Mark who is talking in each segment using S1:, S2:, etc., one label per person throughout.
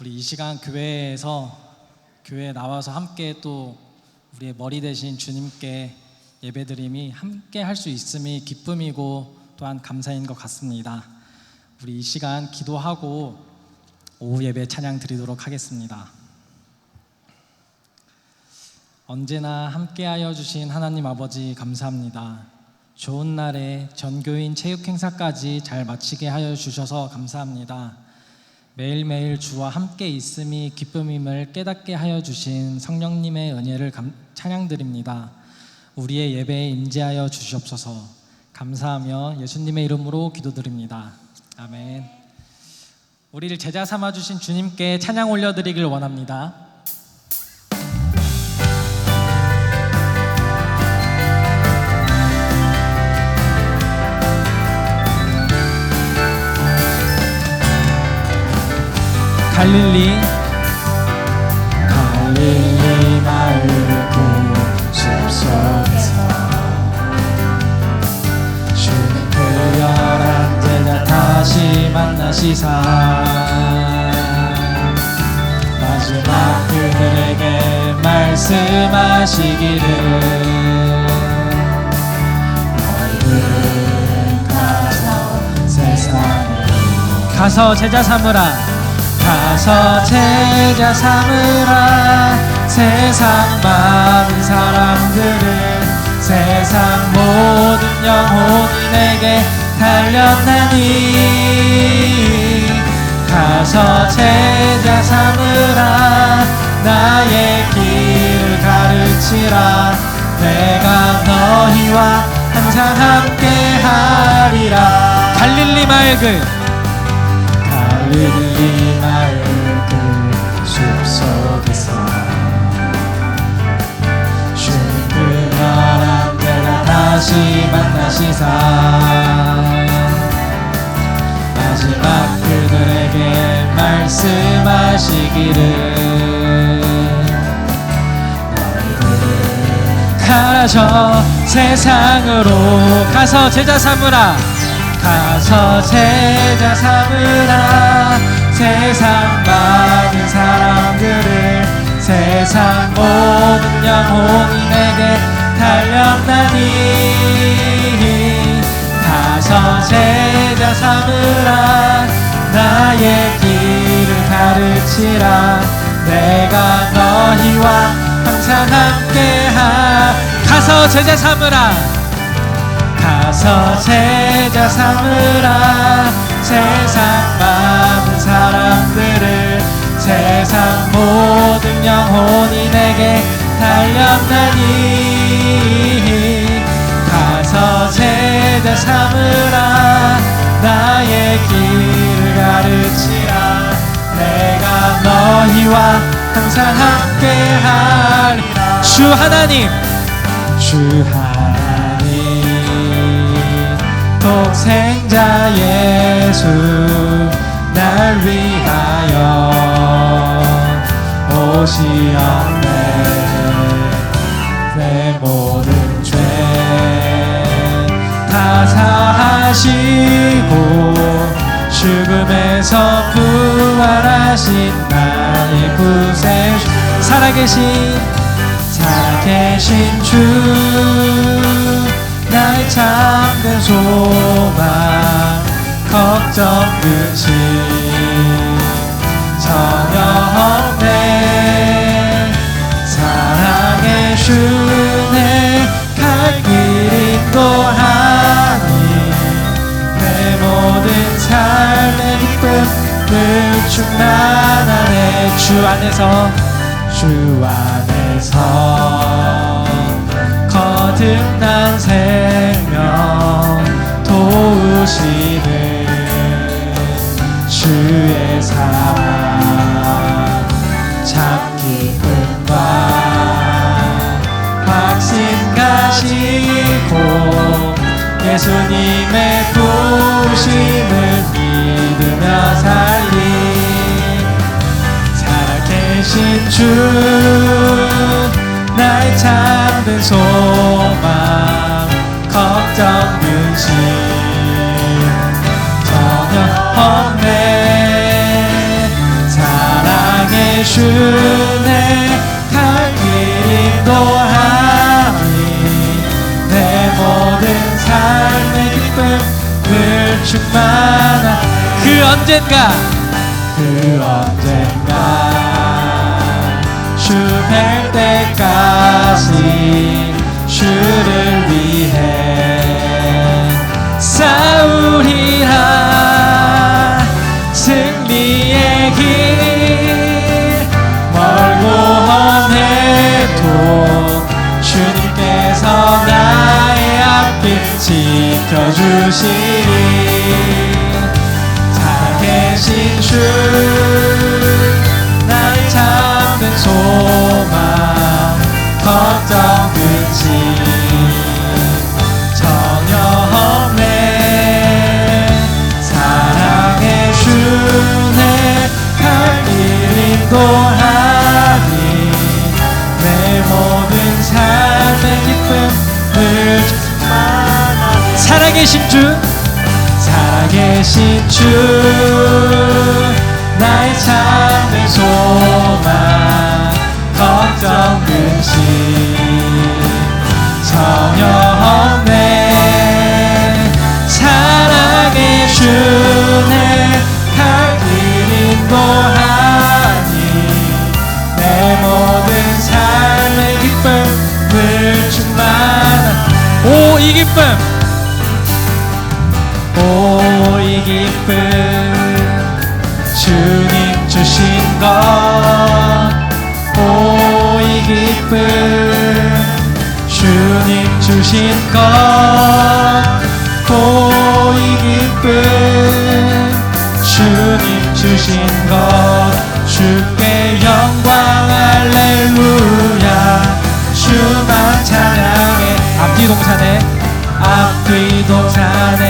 S1: 우리 이 시간 교회에 나와서 함께 또 우리의 머리 대신 주님께 예배드림이 함께 할 수 있음이 기쁨이고 또한 감사인 것 같습니다. 우리 이 시간 기도하고 오후 예배 찬양 드리도록 하겠습니다. 언제나 함께하여 주신 하나님 아버지 감사합니다. 좋은 날에 전교인 체육 행사까지 잘 마치게 하여 주셔서 감사합니다. 매일매일 주와 함께 있음이 기쁨임을 깨닫게 하여 주신 성령님의 은혜를 찬양드립니다. 우리의 예배에 임재하여 주시옵소서. 감사하며 예수님의 이름으로 기도드립니다. 아멘. 우리를 제자 삼아 주신 주님께 찬양 올려드리길 원합니다. 갈릴리 마을 그 숲속에서 주는 그 열한 제자 다시 만나시사 마지막 그들에게 말씀하시기를 너희는 가서 제자 삼으라. 가서 제자 삼으라. 세상 많은 사람들을 세상 모든 영혼이 내게 달렸나니 가서 제자 삼으라. 나의 길을 가르치라. 내가 너희와 항상 함께하리라. 갈릴리 마을 그 숲속에서 주는 그 열한 제자 다시 만나시사 마지막 그들에게 말씀하시기를 가서 세상으로 가서 제자 삼으라. 가서 제자 삼으라. 세상 많은 사람들을 세상 모든 영혼이 내게 달렸나니 가서 제자 삼으라. 나의 길을 가르치라. 내가 너희와 항상 함께하. 가서 제자 삼으라. 가서 제자 삼으라. 세상 많은 사람들을 세상 모든 영혼이 내게 달렸나니 가서 제자 삼으라. 나의 길을 가르치라. 내가 너희와 항상 함께하리라. 주 하나님 독생자 예수 날 위하여 오시었네. 내 모든 죄 다 사하시고 죽음에서 부활하신 나의 구세주 살아계신 주 나의 참된 소망 걱정 근심 전혀 없네. 사랑의 주내 갈 길 인도하니 내 모든 삶의 기쁨을 충만하네. 주 안에서 거듭난 생명 도우시는 주의 사랑 참 기쁨과 확신 가지고 예수님의 부심을 믿으며 살리 살아계신 주 나의 참된 소망 걱정 근심 전혀 없네. 사랑 주네 갈 길 인도하니 내 모든 삶의 기쁨 늘 충만한 그 언젠가 주 뵐 때까지 주를 위해 싸우리라 승리의 길 멀고 험해도 주님께서 나의 앞길 지켜주시리 살아계신 주 나의 참된 소망 걱정 끝이 전혀 없네 사랑해 주네 갈 길 인도하니 내 모든 삶의 기쁨을 살아계신 주 살아계신 주 나의 참된 소망 걱정 근심 전혀 없네 사랑해 주네 갈 길 인도하니 내 모든 삶의 기쁨을 충만한 오 이 기쁨 오 이 기쁨 주님 주신 것 오 이 기쁨 주님 주신 것 오 이 기쁨 주님 주신 것 주께 영광 할렐루야 주만 찬양해 앞뒤 동산에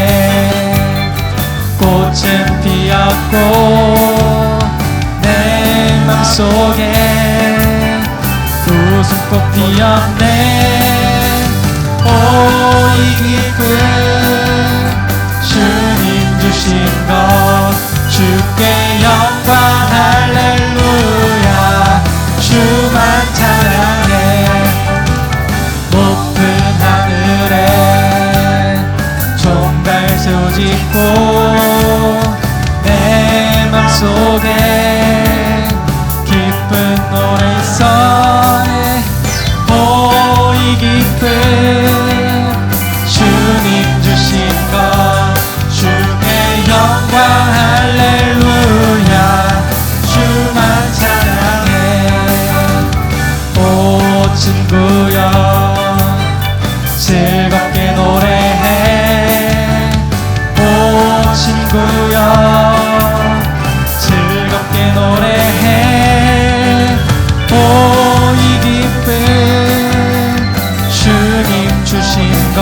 S1: 꽃은 피었고 내 맘속에 웃음꽃 피었네 오 이 기쁨 주님 주신 것 주께 영광 할렐루야 주만 찬양해 높은 하늘에 종달 세워짓고 내 맘속에 기쁜 노래 있어 오 이 기쁨 주님 주신 것 주께 영광 할렐루야 주만 찬양해 오 친구여 즐겁게 노래해 오 친구여 즐겁게 노래해 오 이 기쁨 주님 주신 것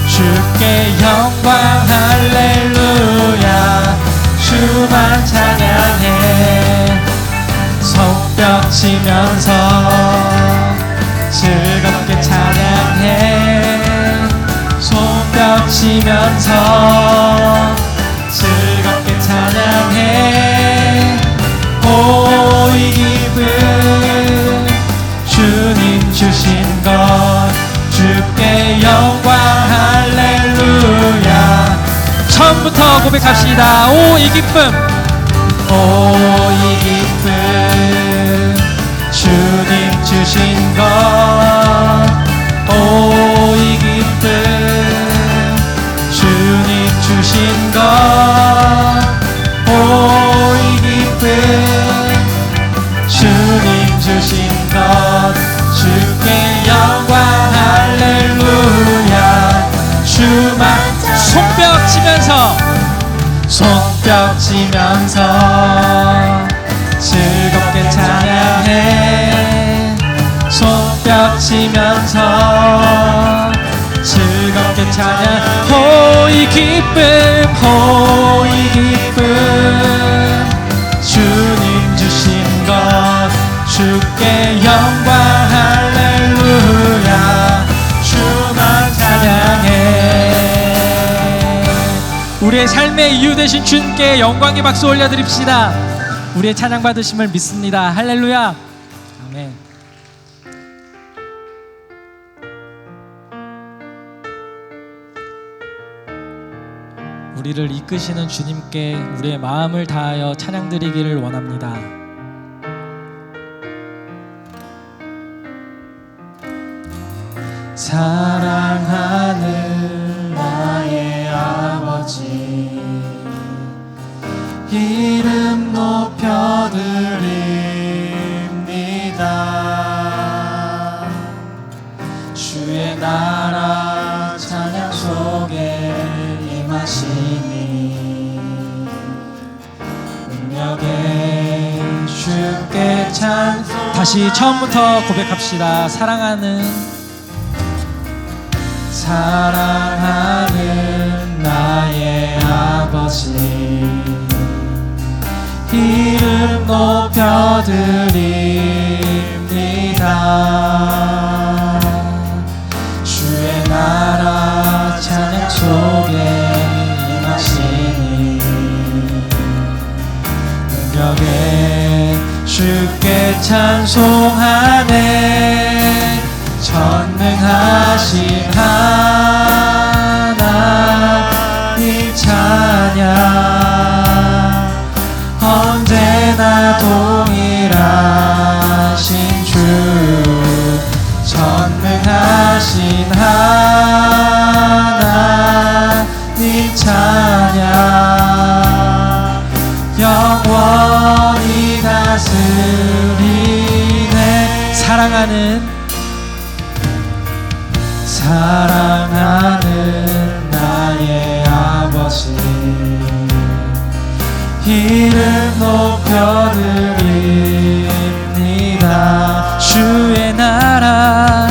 S1: 주께 영광 할렐루야 주만 찬양해 손뼉 치면서 즐겁게 찬양해 손뼉 치면서 즐겁게 찬양해 오 이 기쁨 주님 주신 것 주께 영광 할렐루야 처음부터 고백합시다 오 이 기쁨 오 이 기쁨 주님 주신 것 오 이 기쁨 주님 주신 것 오 이 기쁨 주님 주신 것 주께 영광 할렐루야 주만 손뼉 치면서 즐겁게 찬양해 손뼉 치면서 즐겁게 찬양 오 이 기쁨 오 이 기쁨 주님 주신 것 주께 영광 할렐루야 주만 찬양해 우리의 삶의 이유 되신 주님께 영광의 박수 올려드립시다 우리의 찬양 받으심을 믿습니다. 할렐루야. 아멘. 우리를 이끄시는 주님께 우리의 마음을 다하여 찬양 드리기를 원합니다. 사랑하는 나의 아버지, 이름 높여드립니다. 주의 나라 찬양 속에 임하시니 능력에 주께 찬송. 다시 처음부터 고백합시다. 사랑하는 나의 아버지, 이름 높여드립니다. 주의 나라 찬양 속에 임하시니 능력에 주께 찬송하네. 전능하신 하나님 찬양, 언제나 동일하신 주. 전능하신 하나님 찬양, 영원히 다스리네. 사랑하는 나의 아버지, 이름 높여드립니다. 주의 나라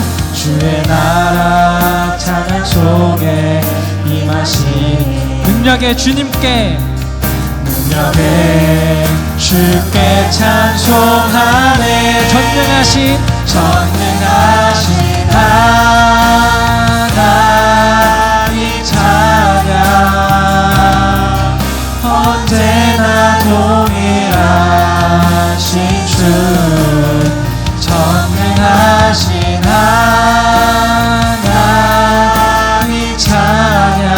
S1: 찬양 속에 임하시니 능력의 주님께 주께 찬송하네. 전능하신 하나님 찬양, 언제나 동일하신 주. 전능하신 하나님 찬양,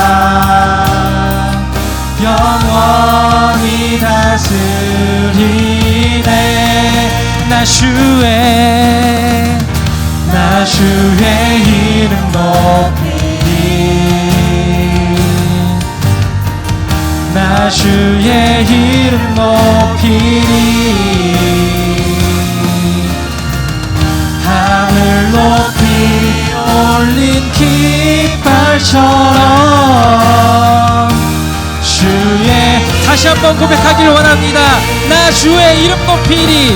S1: 영원히 다스리네. 나 주의 이름 높이리. 나 주의 이름 높이리. 하늘 높이 올린 깃발처럼 다시 한번 고백하기를 원합니다. 나 주의 이름 높이리.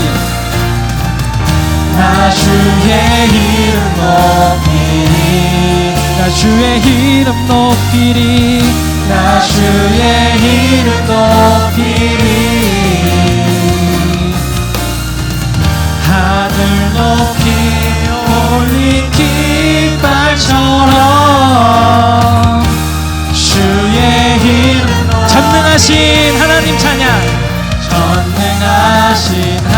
S1: 나 주의 이름 높이리. 나 주의 이름 높이리. 나 주의 이름 높이리. 하늘 높이 올린 깃발처럼 주의 이름 높이리. 전능하신 하나님 찬양. 전능하신 하나님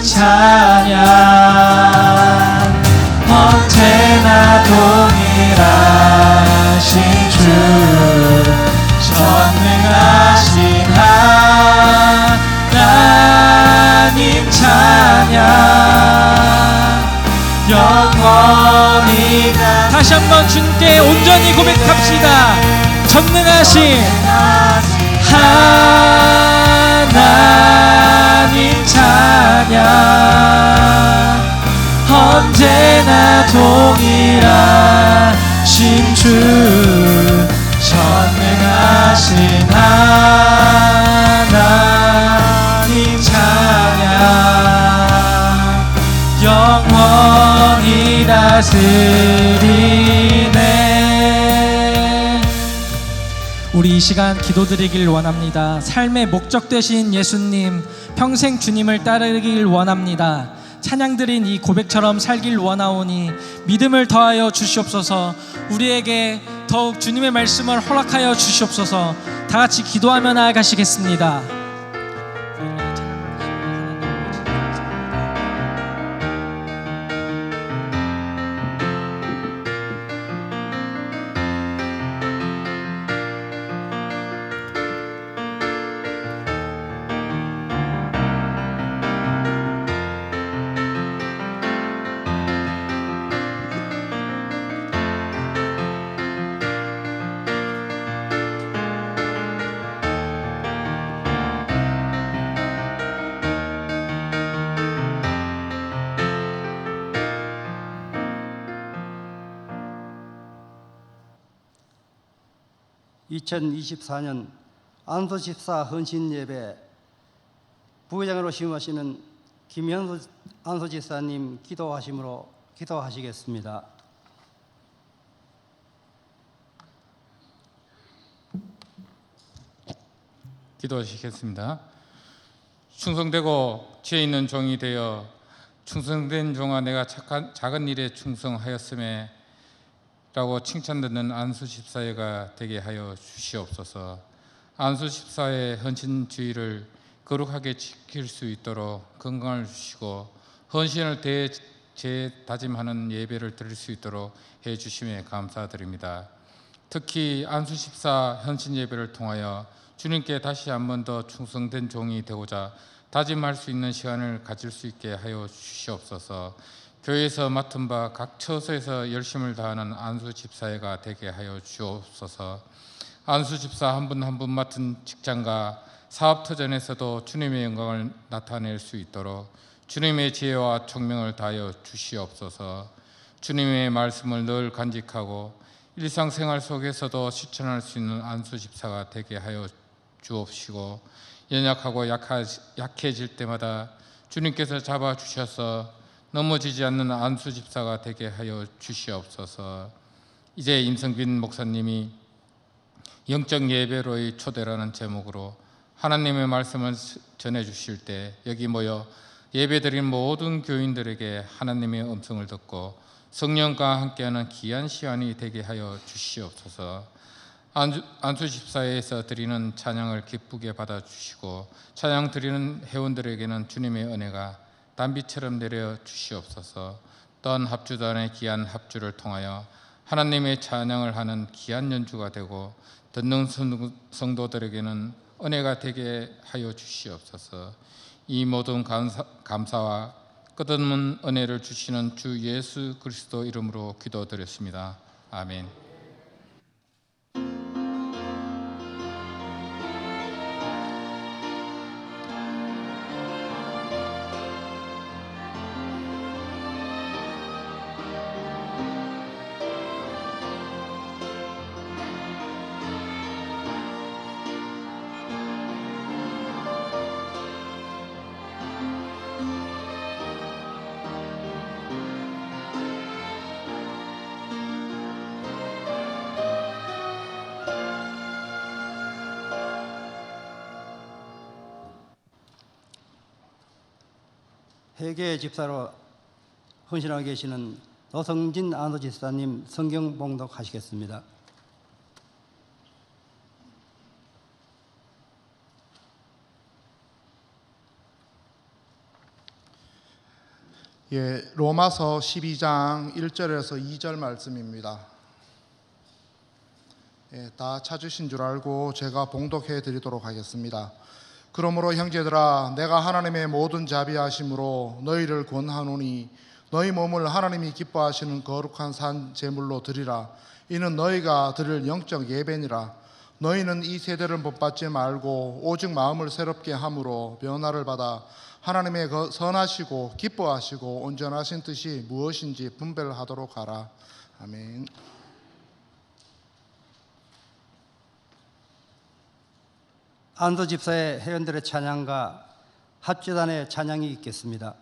S1: 찬양, 언제나 동일하신 주. 전능하신 하나님 찬양, 영원히. 다시 한번 주님께 온전히 고백합시다. 전능하신 하나님 찬양, 언제나 동일하신 주. 전능하신 하나님 찬양, 영원히 다스리네. 우리 이 시간 기도드리길 원합니다. 삶의 목적 되신 예수님, 평생 주님을 따르길 원합니다. 찬양드린 이 고백처럼 살길 원하오니 믿음을 더하여 주시옵소서. 우리에게 더 더욱 주님의 말씀을 허락하여 주시옵소서. 다 같이 기도하며 나아가시겠습니다.
S2: 2024년 안수집사 헌신예배 부회장으로 시임하시는 김현수 안수집사님 기도하시겠습니다.
S3: 기도하시겠습니다. 충성되고 지혜 있는 종이 되어 충성된 종아 내가 작은 일에 충성하였음에 라고 칭찬 듣는 안수 집사회가 되게 하여 주시옵소서. 안수 집사의 헌신주의를 거룩하게 지킬 수 있도록 건강을 주시고 헌신을 재다짐하는 예배를 드릴 수 있도록 해주심에 감사드립니다. 특히 안수 집사 헌신 예배를 통하여 주님께 다시 한 번 더 충성된 종이 되고자 다짐할 수 있는 시간을 가질 수 있게 하여 주시옵소서. 교회에서 맡은 바 각 처소에서 열심을 다하는 안수 집사회가 되게 하여 주옵소서. 안수 집사 한 분 한 분 맡은 직장과 사업터전에서도 주님의 영광을 나타낼 수 있도록 주님의 지혜와 총명을 다하여 주시옵소서. 주님의 말씀을 늘 간직하고 일상생활 속에서도 실천할 수 있는 안수 집사가 되게 하여 주옵시고, 연약하고 약해질 때마다 주님께서 잡아주셔서 넘어지지 않는 안수 집사가 되게 하여 주시옵소서. 이제 임성빈 목사님이 영적 예배로의 초대라는 제목으로 하나님의 말씀을 전해 주실 때 여기 모여 예배드린 모든 교인들에게 하나님의 음성을 듣고 성령과 함께하는 귀한 시간이 되게 하여 주시옵소서. 안수 집사회에서 드리는 찬양을 기쁘게 받아주시고 찬양 드리는 회원들에게는 주님의 은혜가 단비처럼 내려 주시옵소서. 또한 합주단의 귀한 합주를 통하여 하나님의 찬양을 하는 귀한 연주가 되고 듣는 성도들에게는 은혜가 되게 하여 주시옵소서. 이 모든 감사와 끝없는 은혜를 주시는 주 예수 그리스도 이름으로 기도드렸습니다. 아멘.
S2: 회계 집사로 헌신하고 계시는 노성진 안수 집사님 성경 봉독하시겠습니다.
S4: 로마서 12장 1절에서 2절 말씀입니다. 다 찾으신 줄 알고 제가 봉독해 드리도록 하겠습니다. 그러므로 형제들아, 내가 하나님의 모든 자비하심으로 너희를 권하노니 너희 몸을 하나님이 기뻐하시는 거룩한 산 제물로 드리라. 이는 너희가 드릴 영적 예배니라. 너희는 이 세대를 본받지 말고 오직 마음을 새롭게 함으로 변화를 받아 하나님의 선하시고 기뻐하시고 온전하신 뜻이 무엇인지 분별하도록 하라. 아멘.
S2: 안수 집사의 회원들의 찬양과 합주단의 찬양이 있겠습니다.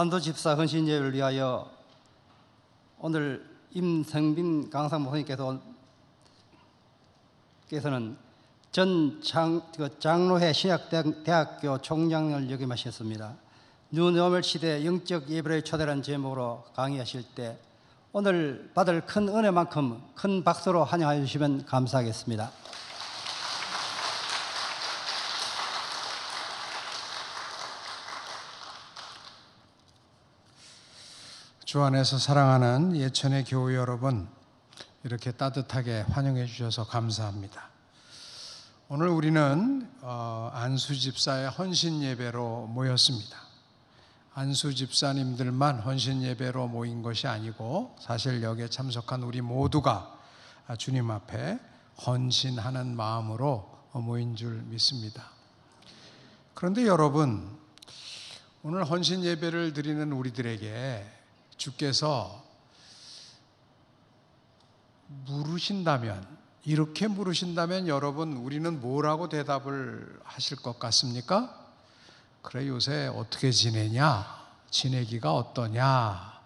S2: 안도 집사 헌신 예배를 위하여 오늘 임성빈 강상 목사님께서는 전 장로회 신약대학교 총장을 역임하셨습니다. 뉴노멀 시대 영적 예배를 초대라는 제목으로 강의하실 때 오늘 받을 큰 은혜만큼 큰 박수로 환영해 주시면 감사하겠습니다.
S5: 주 안에서 사랑하는 예천의 교우 여러분, 이렇게 따뜻하게 환영해 주셔서 감사합니다. 오늘 우리는 안수 집사의 헌신 예배로 모였습니다. 안수 집사님들만 헌신 예배로 모인 것이 아니고 사실 여기에 참석한 우리 모두가 주님 앞에 헌신하는 마음으로 모인 줄 믿습니다. 그런데 여러분, 오늘 헌신 예배를 드리는 우리들에게 주께서 이렇게 물으신다면 여러분, 우리는 뭐라고 대답을 하실 것 같습니까? 그래, 요새 어떻게 지내냐? 지내기가 어떠냐?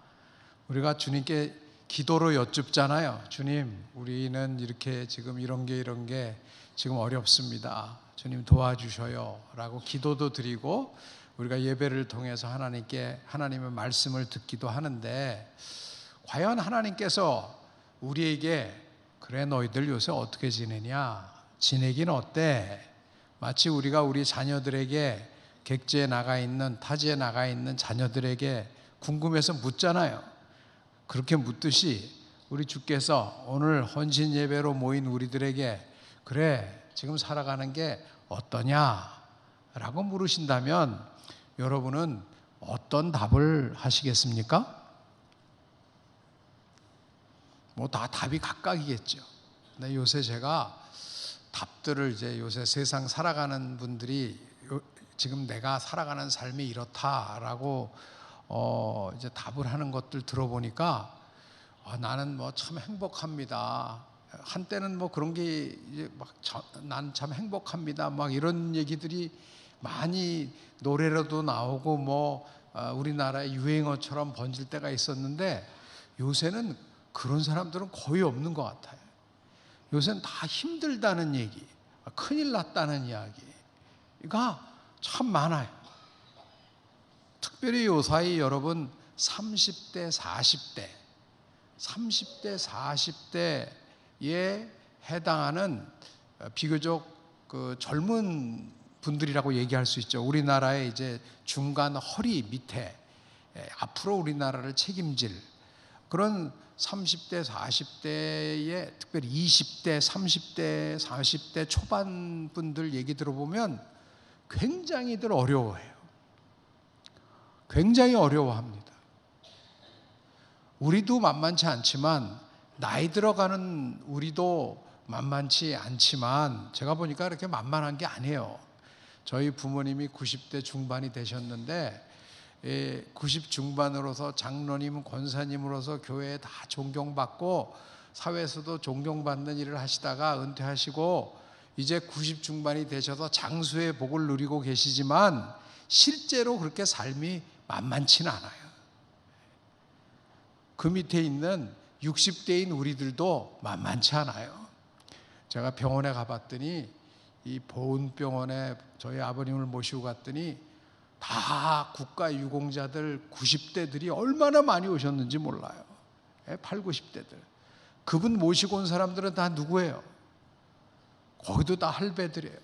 S5: 우리가 주님께 기도로 여쭙잖아요. 주님, 우리는 이렇게 지금 이런 게 지금 어렵습니다. 주님 도와주셔요. 라고 기도도 드리고 우리가 예배를 통해서 하나님의 말씀을 듣기도 하는데, 과연 하나님께서 우리에게 그래 너희들 요새 어떻게 지내냐? 지내긴 어때? 마치 우리가 우리 자녀들에게 객지에 나가 있는 타지에 나가 있는 자녀들에게 궁금해서 묻잖아요. 그렇게 묻듯이 우리 주께서 오늘 헌신 예배로 모인 우리들에게 그래 지금 살아가는 게 어떠냐? 라고 물으신다면 여러분은 어떤 답을 하시겠습니까? 뭐 다 답이 각각이겠죠. 근데 요새 제가 답들을 요새 세상 살아가는 분들이 지금 내가 살아가는 삶이 이렇다라고 이제 답을 하는 것들 들어보니까 나는 뭐 참 행복합니다. 한때는 뭐 그런 게 막 난 참 행복합니다. 막 이런 얘기들이 많이 노래로도 나오고 뭐 우리나라의 유행어처럼 번질 때가 있었는데, 요새는 그런 사람들은 거의 없는 것 같아요. 요새는 다 힘들다는 얘기, 큰일 났다는 이야기가 참 많아요. 특별히 요사이 여러분 30대, 40대에 해당하는 비교적 그 젊은 분들이라고 얘기할 수 있죠. 우리나라의 이제 중간 허리 밑에 앞으로 우리나라를 책임질 그런 30대, 40대의 특별히 20대, 30대, 40대 초반 분들 얘기 들어보면 굉장히들 어려워해요. 굉장히 어려워합니다. 우리도 만만치 않지만 나이 들어가는 우리도 만만치 않지만 제가 보니까 그렇게 만만한 게 아니에요. 저희 부모님이 90대 중반이 되셨는데 90 중반으로서 장로님, 권사님으로서 교회에 다 존경받고 사회에서도 존경받는 일을 하시다가 은퇴하시고 이제 90 중반이 되셔서 장수의 복을 누리고 계시지만 실제로 그렇게 삶이 만만치는 않아요. 그 밑에 있는 60대인 우리들도 만만치 않아요. 제가 병원에 가봤더니 이 보은병원에 저희 아버님을 모시고 갔더니 다 국가유공자들 90대들이 얼마나 많이 오셨는지 몰라요. 8, 90대들. 그분 모시고 온 사람들은 다 누구예요? 거기도 다 할배들이에요.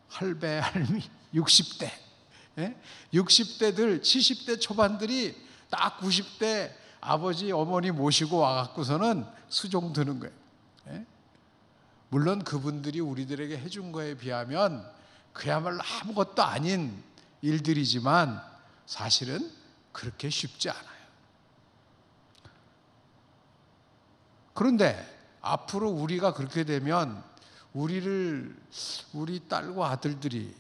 S5: 할배, 할미, 60대. 60대들, 70대 초반들이 딱 90대 아버지, 어머니 모시고 와갖고서는 수종 드는 거예요. 물론 그분들이 우리들에게 해준 거에 비하면 그야말로 아무것도 아닌 일들이지만 사실은 그렇게 쉽지 않아요. 그런데 앞으로 우리가 그렇게 되면 우리 딸과 아들들이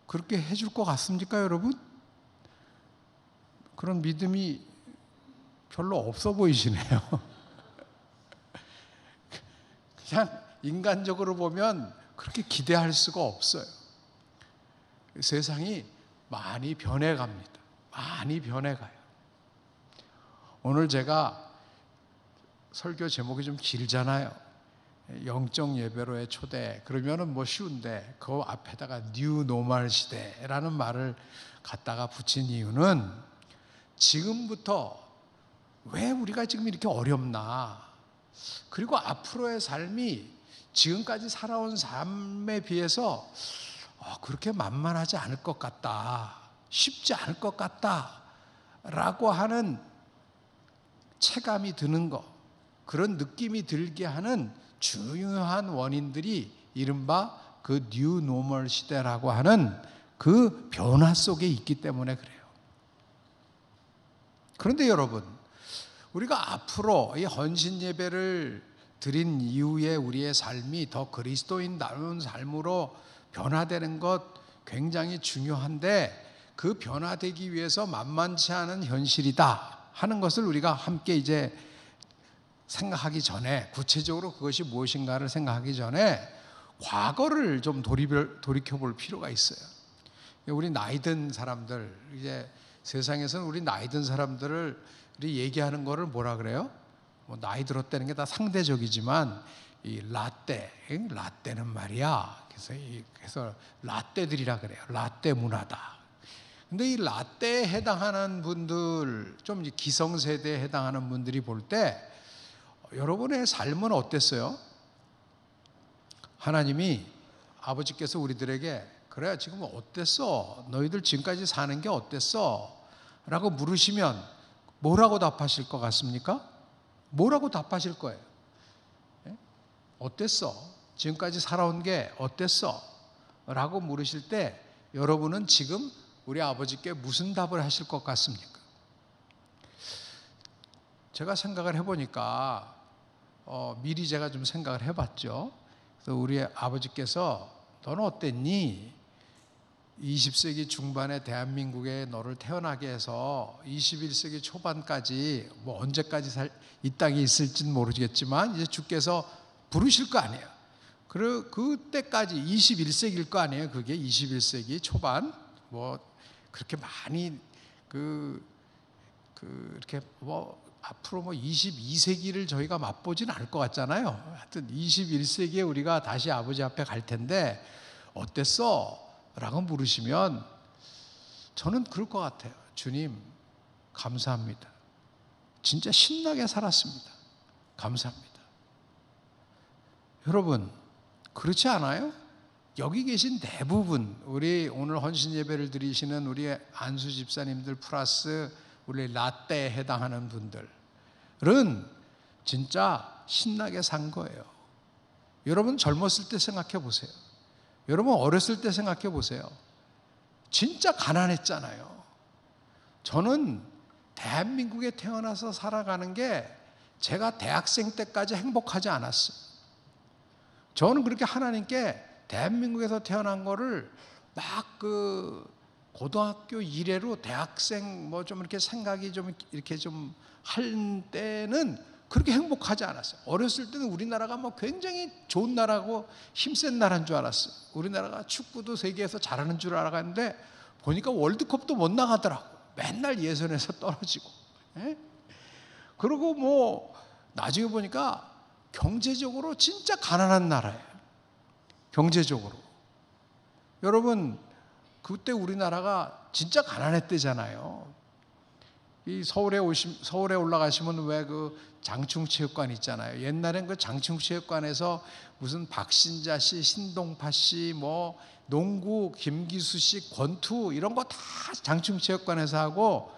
S5: 그렇게 해줄 것 같습니까, 여러분? 그런 믿음이 별로 없어 보이시네요. 그냥 인간적으로 보면 그렇게 기대할 수가 없어요. 세상이 많이 변해갑니다. 많이 변해가요. 오늘 제가 설교 제목이 좀 길잖아요. 영적 예배로의 초대. 그러면은 뭐 쉬운데 그 앞에다가 뉴 노멀 시대라는 말을 갖다가 붙인 이유는 지금부터 왜 우리가 지금 이렇게 어렵나? 그리고 앞으로의 삶이 지금까지 살아온 삶에 비해서 그렇게 만만하지 않을 것 같다. 쉽지 않을 것 같다. 라고 하는 체감이 드는 것, 그런 느낌이 들게 하는 중요한 원인들이 이른바 그 뉴 노멀 시대라고 하는 그 변화 속에 있기 때문에 그래요. 그런데 여러분, 우리가 앞으로 이 헌신 예배를 드린 이후에 우리의 삶이 더 그리스도인다운 삶으로 변화되는 것 굉장히 중요한데, 그 변화되기 위해서 만만치 않은 현실이다 하는 것을 우리가 함께 이제 생각하기 전에, 구체적으로 그것이 무엇인가를 생각하기 전에 과거를 좀 돌이켜 볼 필요가 있어요. 우리 나이 든 사람들, 이제 세상에서는 우리 나이 든 사람들을 우리 얘기하는 거를 뭐라 그래요? 뭐 나이 들었다는 게 다 상대적이지만 이 라떼는 말이야. 그래서 라떼들이라 그래요. 라떼 문화다. 근데 이 라떼에 해당하는 분들, 좀 기성세대에 해당하는 분들이 볼 때 여러분의 삶은 어땠어요? 하나님이, 아버지께서 우리들에게 그래 지금 어땠어? 너희들 지금까지 사는 게 어땠어? 라고 물으시면 뭐라고 답하실 것 같습니까? 뭐라고 답하실 거예요? 어땠어? 지금까지 살아온 게 어땠어? 라고 물으실 때 여러분은 지금 우리 아버지께 무슨 답을 하실 것 같습니까? 제가 생각을 해보니까 미리 제가 좀 생각을 해봤죠. 그래서 우리 아버지께서 너는 어땠니? 20세기 중반에 대한민국에 너를 태어나게 해서 21세기 초반까지 뭐 언제까지 이 땅에 있을지는 모르겠지만 이제 주께서 부르실 거 아니에요. 그리고 그때까지 21세기일 거 아니에요. 그게 21세기 초반 뭐 그렇게 많이 이렇게 뭐 앞으로 뭐 22세기를 저희가 맛보지는 않을 것 같잖아요. 하여튼 21세기에 우리가 다시 아버지 앞에 갈 텐데 어땠어? 라고 물으시면 저는 그럴 것 같아요. 주님 감사합니다. 진짜 신나게 살았습니다. 감사합니다. 여러분 그렇지 않아요? 여기 계신 대부분 우리 오늘 헌신 예배를 드리시는 우리 안수 집사님들 플러스 우리 라떼에 해당하는 분들은 진짜 신나게 산 거예요. 여러분 젊었을 때 생각해 보세요. 여러분 어렸을 때 생각해 보세요. 진짜 가난했잖아요. 저는 대한민국에 태어나서 살아가는 게 제가 대학생 때까지 행복하지 않았어요. 저는 그렇게 하나님께 대한민국에서 태어난 거를 막 고등학교 이래로 대학생 뭐 좀 이렇게 생각이 좀 이렇게 좀 할 때는 그렇게 행복하지 않았어요. 어렸을 때는 우리나라가 뭐 굉장히 좋은 나라고 힘센 나라인 줄 알았어요. 우리나라가 축구도 세계에서 잘하는 줄 알았는데 보니까 월드컵도 못 나가더라고. 맨날 예선에서 떨어지고. 그리고 뭐 나중에 보니까 경제적으로 진짜 가난한 나라예요. 경제적으로. 여러분 그때 우리나라가 진짜 가난했대잖아요. 이 서울에 올라가시면 왜 그 장충체육관 있잖아요. 옛날엔 그 장충체육관에서 무슨 박신자 씨, 신동파 씨, 뭐 농구 김기수 씨, 권투 이런 거 다 장충체육관에서 하고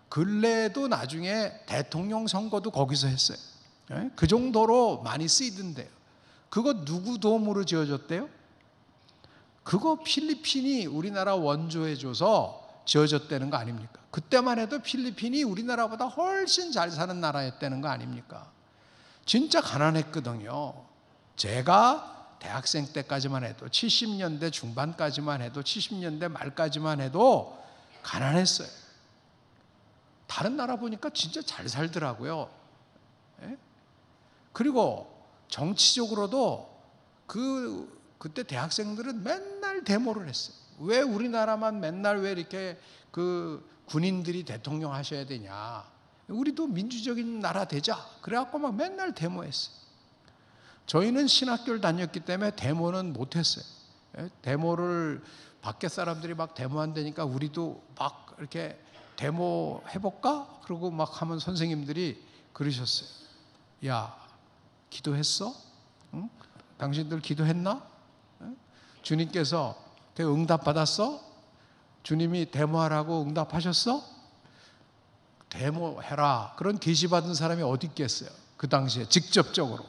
S5: 근래에도 나중에 대통령 선거도 거기서 했어요. 그 정도로 많이 쓰이던데요. 그거 누구 도움으로 지어졌대요? 그거 필리핀이 우리나라 원조해줘서 지어졌다는 거 아닙니까? 그때만 해도 필리핀이 우리나라보다 훨씬 잘 사는 나라였다는 거 아닙니까? 진짜 가난했거든요. 제가 대학생 때까지만 해도 70년대 중반까지만 해도 70년대 말까지만 해도 가난했어요. 다른 나라 보니까 진짜 잘 살더라고요. 그리고 정치적으로도 그때 대학생들은 맨날 데모를 했어요. 왜 우리나라만 맨날 왜 이렇게 그 군인들이 대통령 하셔야 되냐? 우리도 민주적인 나라 되자. 그래갖고 막 맨날 데모했어요. 저희는 신학교를 다녔기 때문에 데모는 못했어요. 데모를 밖에 사람들이 막 데모한다니까 우리도 막 이렇게 데모 해볼까? 그러고 막 하면 선생님들이 그러셨어요. 야, 기도했어? 응? 당신들 기도했나? 응? 주님께서 응답 받았어? 주님이 데모하라고 응답하셨어? 데모해라. 그런 계시 받은 사람이 어디 있겠어요? 그 당시에 직접적으로.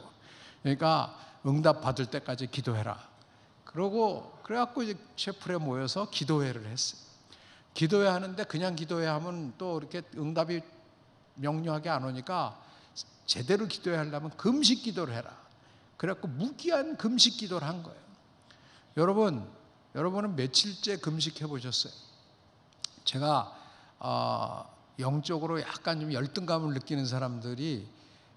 S5: 그러니까 응답 받을 때까지 기도해라. 그래갖고 이제 셰프에 모여서 기도회를 했어요. 기도회 하는데 그냥 기도회 하면 또 이렇게 응답이 명료하게 안 오니까 제대로 기도회 하려면 금식 기도를 해라. 그래갖고 무기한 금식 기도를 한 거예요. 여러분은 며칠째 금식해 보셨어요? 제가 영적으로 약간 좀 열등감을 느끼는 사람들이,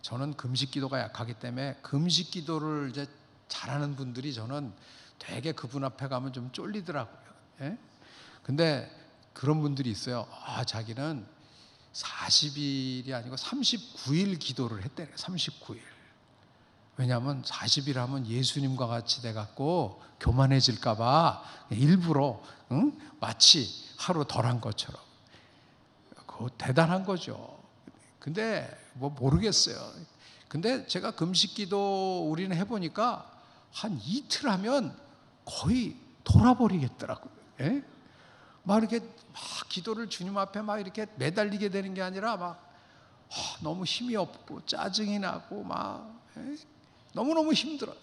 S5: 저는 금식 기도가 약하기 때문에 금식 기도를 이제 잘하는 분들이 저는 되게 그분 앞에 가면 좀 쫄리더라고요. 예? 근데 그런 분들이 있어요. 자기는 40일이 아니고 39일 기도를 했대요. 39일. 왜냐하면 40일 하면 예수님과 같이 돼갖고 교만해질까 봐 일부러 마치 하루 덜 한 것처럼. 그거 대단한 거죠. 근데 뭐 모르겠어요. 근데 제가 금식기도 우리는 해보니까 한 이틀 하면 거의 돌아버리겠더라고요. 예? 막 이렇게 막 기도를 주님 앞에 막 이렇게 매달리게 되는 게 아니라 막 너무 힘이 없고 짜증이 나고 막 너무너무 힘들어요.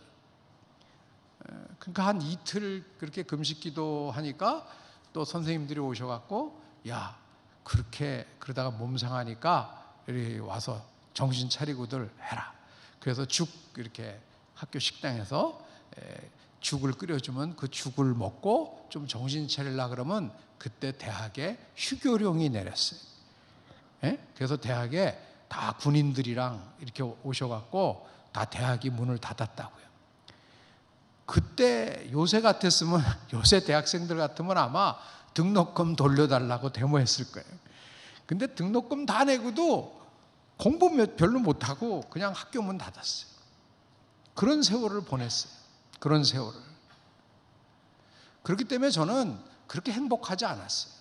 S5: 그러니까 한 이틀 그렇게 금식기도 하니까 또 선생님들이 오셔갖고, 야, 그렇게 그러다가 몸 상하니까 이렇게 와서 정신 차리고들 해라. 그래서 죽 이렇게 학교 식당에서 죽을 끓여주면 그 죽을 먹고 좀 정신 차리려 그러면 그때 대학에 휴교령이 내렸어요. 그래서 대학에 다 군인들이랑 이렇게 오셔갖고 다 대학이 문을 닫았다고요. 그때 요새 같았으면, 요새 대학생들 같으면 아마 등록금 돌려달라고 데모했을 거예요. 근데 등록금 다 내고도 공부 별로 못하고 그냥 학교 문 닫았어요. 그런 세월을 보냈어요. 그런 세월을. 그렇기 때문에 저는 그렇게 행복하지 않았어요.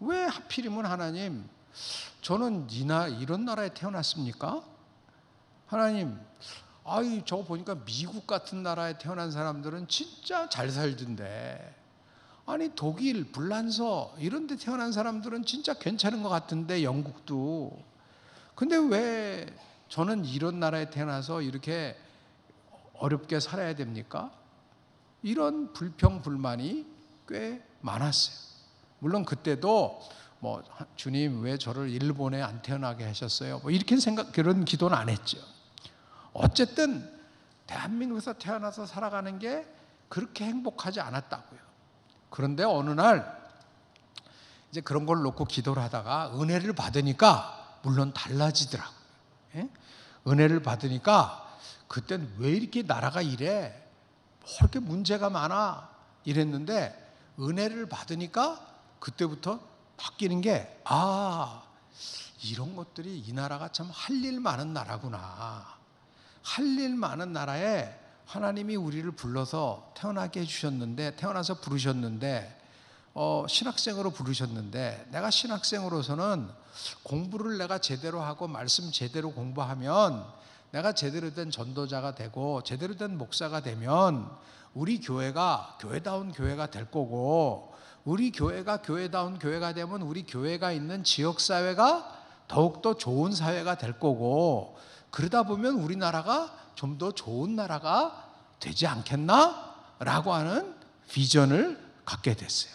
S5: 왜 하필이면 하나님, 저는 이런 나라에 태어났습니까? 하나님, 저거 보니까 미국 같은 나라에 태어난 사람들은 진짜 잘 살던데, 아니 독일, 불란서 이런 데 태어난 사람들은 진짜 괜찮은 것 같은데, 영국도. 근데 왜 저는 이런 나라에 태어나서 이렇게 어렵게 살아야 됩니까? 이런 불평, 불만이 꽤 많았어요. 물론 그때도 뭐 주님 왜 저를 일본에 안 태어나게 하셨어요? 뭐 이렇게 그런 기도는 안 했죠. 어쨌든 대한민국에서 태어나서 살아가는 게 그렇게 행복하지 않았다고요. 그런데 어느 날 이제 그런 걸 놓고 기도를 하다가 은혜를 받으니까 물론 달라지더라고요. 은혜를 받으니까 그땐 왜 이렇게 나라가 이래? 뭐 이렇게 문제가 많아? 이랬는데 은혜를 받으니까 그때부터 바뀌는 게, 이런 것들이 이 나라가 참 할 일 많은 나라구나. 할 일 많은 나라에 하나님이 우리를 불러서 태어나게 해주셨는데, 태어나서 부르셨는데, 신학생으로 부르셨는데, 내가 신학생으로서는 공부를 내가 제대로 하고 말씀 제대로 공부하면 내가 제대로 된 전도자가 되고 제대로 된 목사가 되면 우리 교회가 교회다운 교회가 될 거고, 우리 교회가 교회다운 교회가 되면 우리 교회가 있는 지역사회가 더욱더 좋은 사회가 될 거고, 그러다 보면 우리나라가 좀 더 좋은 나라가 되지 않겠나? 라고 하는 비전을 갖게 됐어요.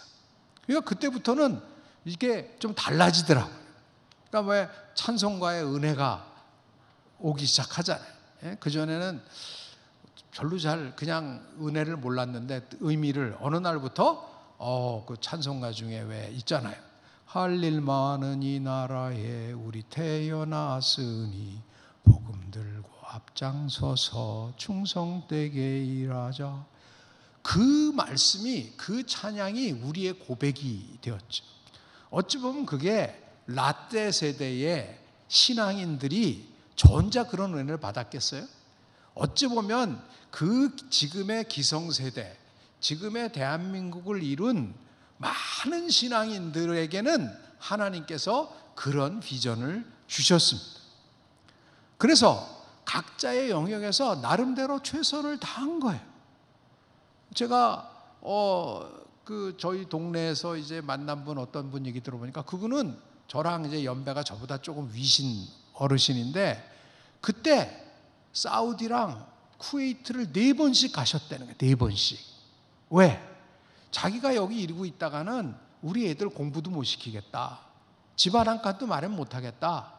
S5: 그러니까 그때부터는 이게 좀 달라지더라고요. 그러니까 왜 찬송가의 은혜가 오기 시작하잖아요. 그전에는 별로 잘 그냥 은혜를 몰랐는데 의미를 어느 날부터 그 찬송가 중에 왜 있잖아요. 할 일 많은 이 나라에 우리 태어났으니 복음 들고 앞장서서 충성되게 일하자. 그 말씀이, 그 찬양이 우리의 고백이 되었죠. 어찌 보면 그게 라떼 세대의 신앙인들이 저 혼자 그런 은혜를 받았겠어요? 어찌 보면 그 지금의 기성세대, 지금의 대한민국을 이룬 많은 신앙인들에게는 하나님께서 그런 비전을 주셨습니다. 그래서 각자의 영역에서 나름대로 최선을 다한 거예요. 제가 저희 동네에서 이제 만난 분 어떤 분 얘기 들어보니까 그분은 저랑 이제 연배가 저보다 조금 위신 어르신인데 그때 사우디랑 쿠웨이트를 4번씩 가셨다는 거예요. 4번씩. 왜? 자기가 여기 이러고 있다가는 우리 애들 공부도 못 시키겠다. 집안 한 칸도 마련 못 하겠다.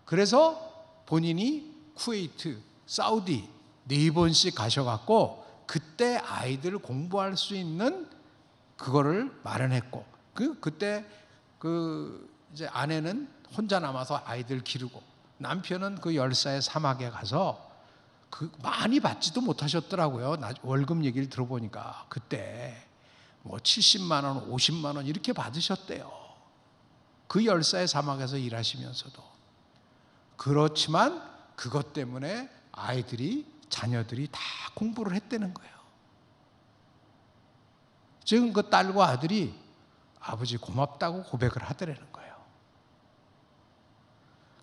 S5: 그래서 본인이 쿠웨이트, 사우디 4번씩 가셔갖고 그때 아이들 공부할 수 있는 그거를 마련했고 그때 이제 아내는 혼자 남아서 아이들 기르고 남편은 그 열사의 사막에 가서 많이 받지도 못하셨더라고요. 월급 얘기를 들어보니까 그때 뭐 70만 원, 50만 원 이렇게 받으셨대요. 그 열사의 사막에서 일하시면서도. 그렇지만 그것 때문에 자녀들이 다 공부를 했다는 거예요. 지금 그 딸과 아들이 아버지 고맙다고 고백을 하더라는 거예요.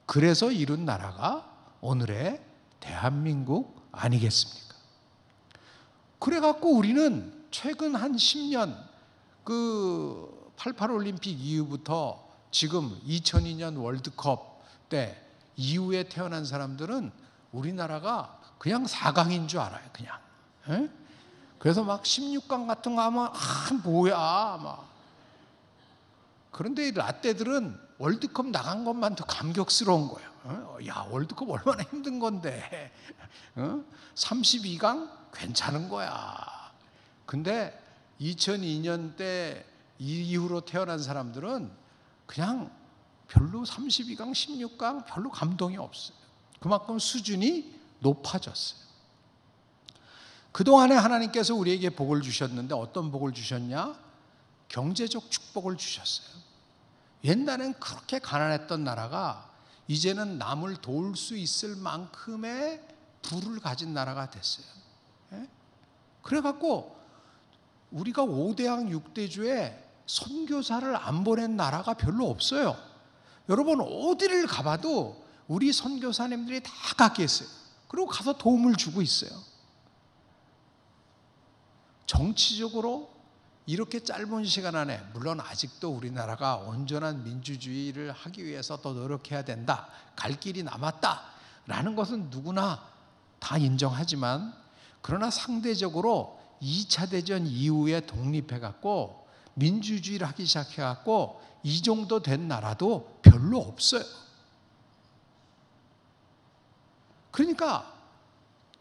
S5: 그래서 이룬 나라가 오늘의 대한민국 아니겠습니까? 그래갖고 우리는 최근 한 10년 그 88 올림픽 이후부터 지금 2002년 월드컵 때 이후에 태어난 사람들은 우리나라가 그냥 4강인 줄 알아요. 그냥. 에? 그래서 막 16강 같은 거 하면 뭐야 막. 그런데 이 라떼들은 월드컵 나간 것만 더 감격스러운 거예요. 야, 월드컵 얼마나 힘든 건데 32강 괜찮은 거야. 근데 2002년 때 이후로 태어난 사람들은 그냥 별로 32강, 16강 별로 감동이 없어요. 그만큼 수준이 높아졌어요. 그동안에 하나님께서 우리에게 복을 주셨는데 어떤 복을 주셨냐? 경제적 축복을 주셨어요. 옛날엔 그렇게 가난했던 나라가 이제는 남을 도울 수 있을 만큼의 부를 가진 나라가 됐어요. 그래갖고 우리가 5대양 6대주에 선교사를 안 보낸 나라가 별로 없어요. 여러분 어디를 가봐도 우리 선교사님들이 다 갖게 했어요. 그리고 가서 도움을 주고 있어요. 정치적으로 이렇게 짧은 시간 안에 물론 아직도 우리나라가 온전한 민주주의를 하기 위해서 더 노력해야 된다. 갈 길이 남았다라는 것은 누구나 다 인정하지만 그러나 상대적으로 2차 대전 이후에 독립해갖고 민주주의를 하기 시작해갖고 이 정도 된 나라도 별로 없어요. 그러니까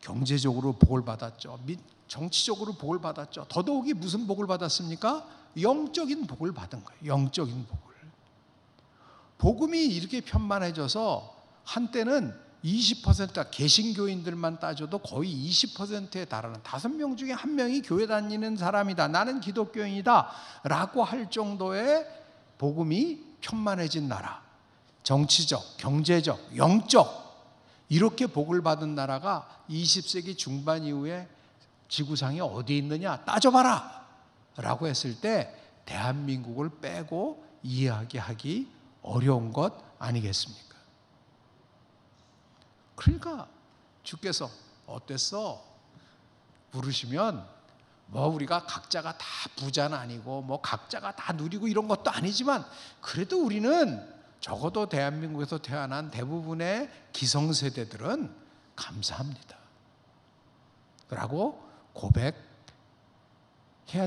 S5: 경제적으로 복을 받았죠. 정치적으로 복을 받았죠. 더더욱이 무슨 복을 받았습니까? 영적인 복을 받은 거예요. 영적인 복을. 복음이 이렇게 편만해져서 한때는 20% 개신교인들만 따져도 거의 20%에 달하는 5명 중에 1명이 교회 다니는 사람이다. 나는 기독교인이다. 라고 할 정도의 복음이 편만해진 나라. 정치적, 경제적, 영적 이렇게 복을 받은 나라가 20세기 중반 이후에 지구상에 어디 있느냐 따져봐라 라고 했을 때 대한민국을 빼고 이야기하기 어려운 것 아니겠습니까? 그러니까 주께서 어땠어? 부르시면 뭐 우리가 각자가 다 부자는 아니고 뭐 각자가 다 누리고 이런 것도 아니지만 그래도 우리는 적어도 대한민국에서 태어난 대부분의 기성세대들은 감사합니다 라고 고백해야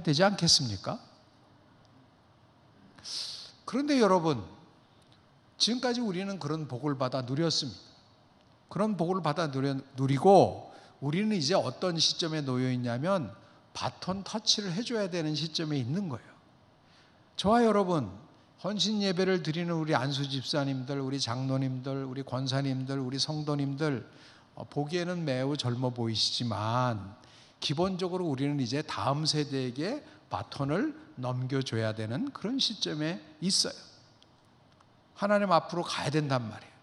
S5: 되지 않겠습니까? 그런데 여러분 지금까지 우리는 그런 복을 받아 누렸습니다. 그런 복을 받아 누리고 우리는 이제 어떤 시점에 놓여 있냐면 바톤 터치를 해줘야 되는 시점에 있는 거예요. 저와 여러분 헌신 예배를 드리는 우리 안수 집사님들, 우리 장로님들, 우리 권사님들, 우리 성도님들 보기에는 매우 젊어 보이시지만 기본적으로 우리는 이제 다음 세대에게 바톤을 넘겨줘야 되는 그런 시점에 있어요. 하나님 앞으로 가야 된단 말이에요.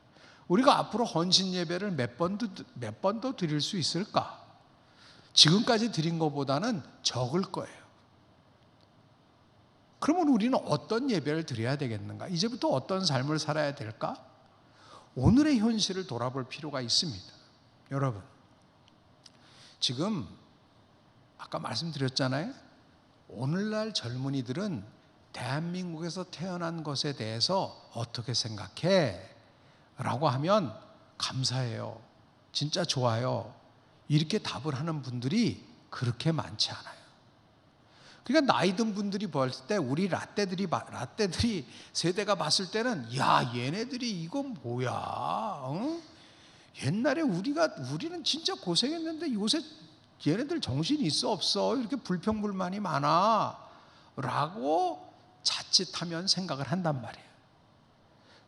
S5: 우리가 앞으로 헌신 예배를 몇 번 더 드릴 수 있을까? 지금까지 드린 것보다는 적을 거예요. 그러면 우리는 어떤 예배를 드려야 되겠는가? 이제부터 어떤 삶을 살아야 될까? 오늘의 현실을 돌아볼 필요가 있습니다. 여러분, 지금 아까 말씀드렸잖아요. 오늘날 젊은이들은 대한민국에서 태어난 것에 대해서 어떻게 생각해? 라고 하면 감사해요. 진짜 좋아요. 이렇게 답을 하는 분들이 그렇게 많지 않아요. 그러니까 나이 든 분들이 봤을 때 우리 라떼들이 세대가 봤을 때는 야, 얘네들이 이건 뭐야? 어? 옛날에 우리는 진짜 고생했는데 요새 얘네들 정신이 있어 없어? 이렇게 불평불만이 많아. 라고 자칫하면 생각을 한단 말이에요.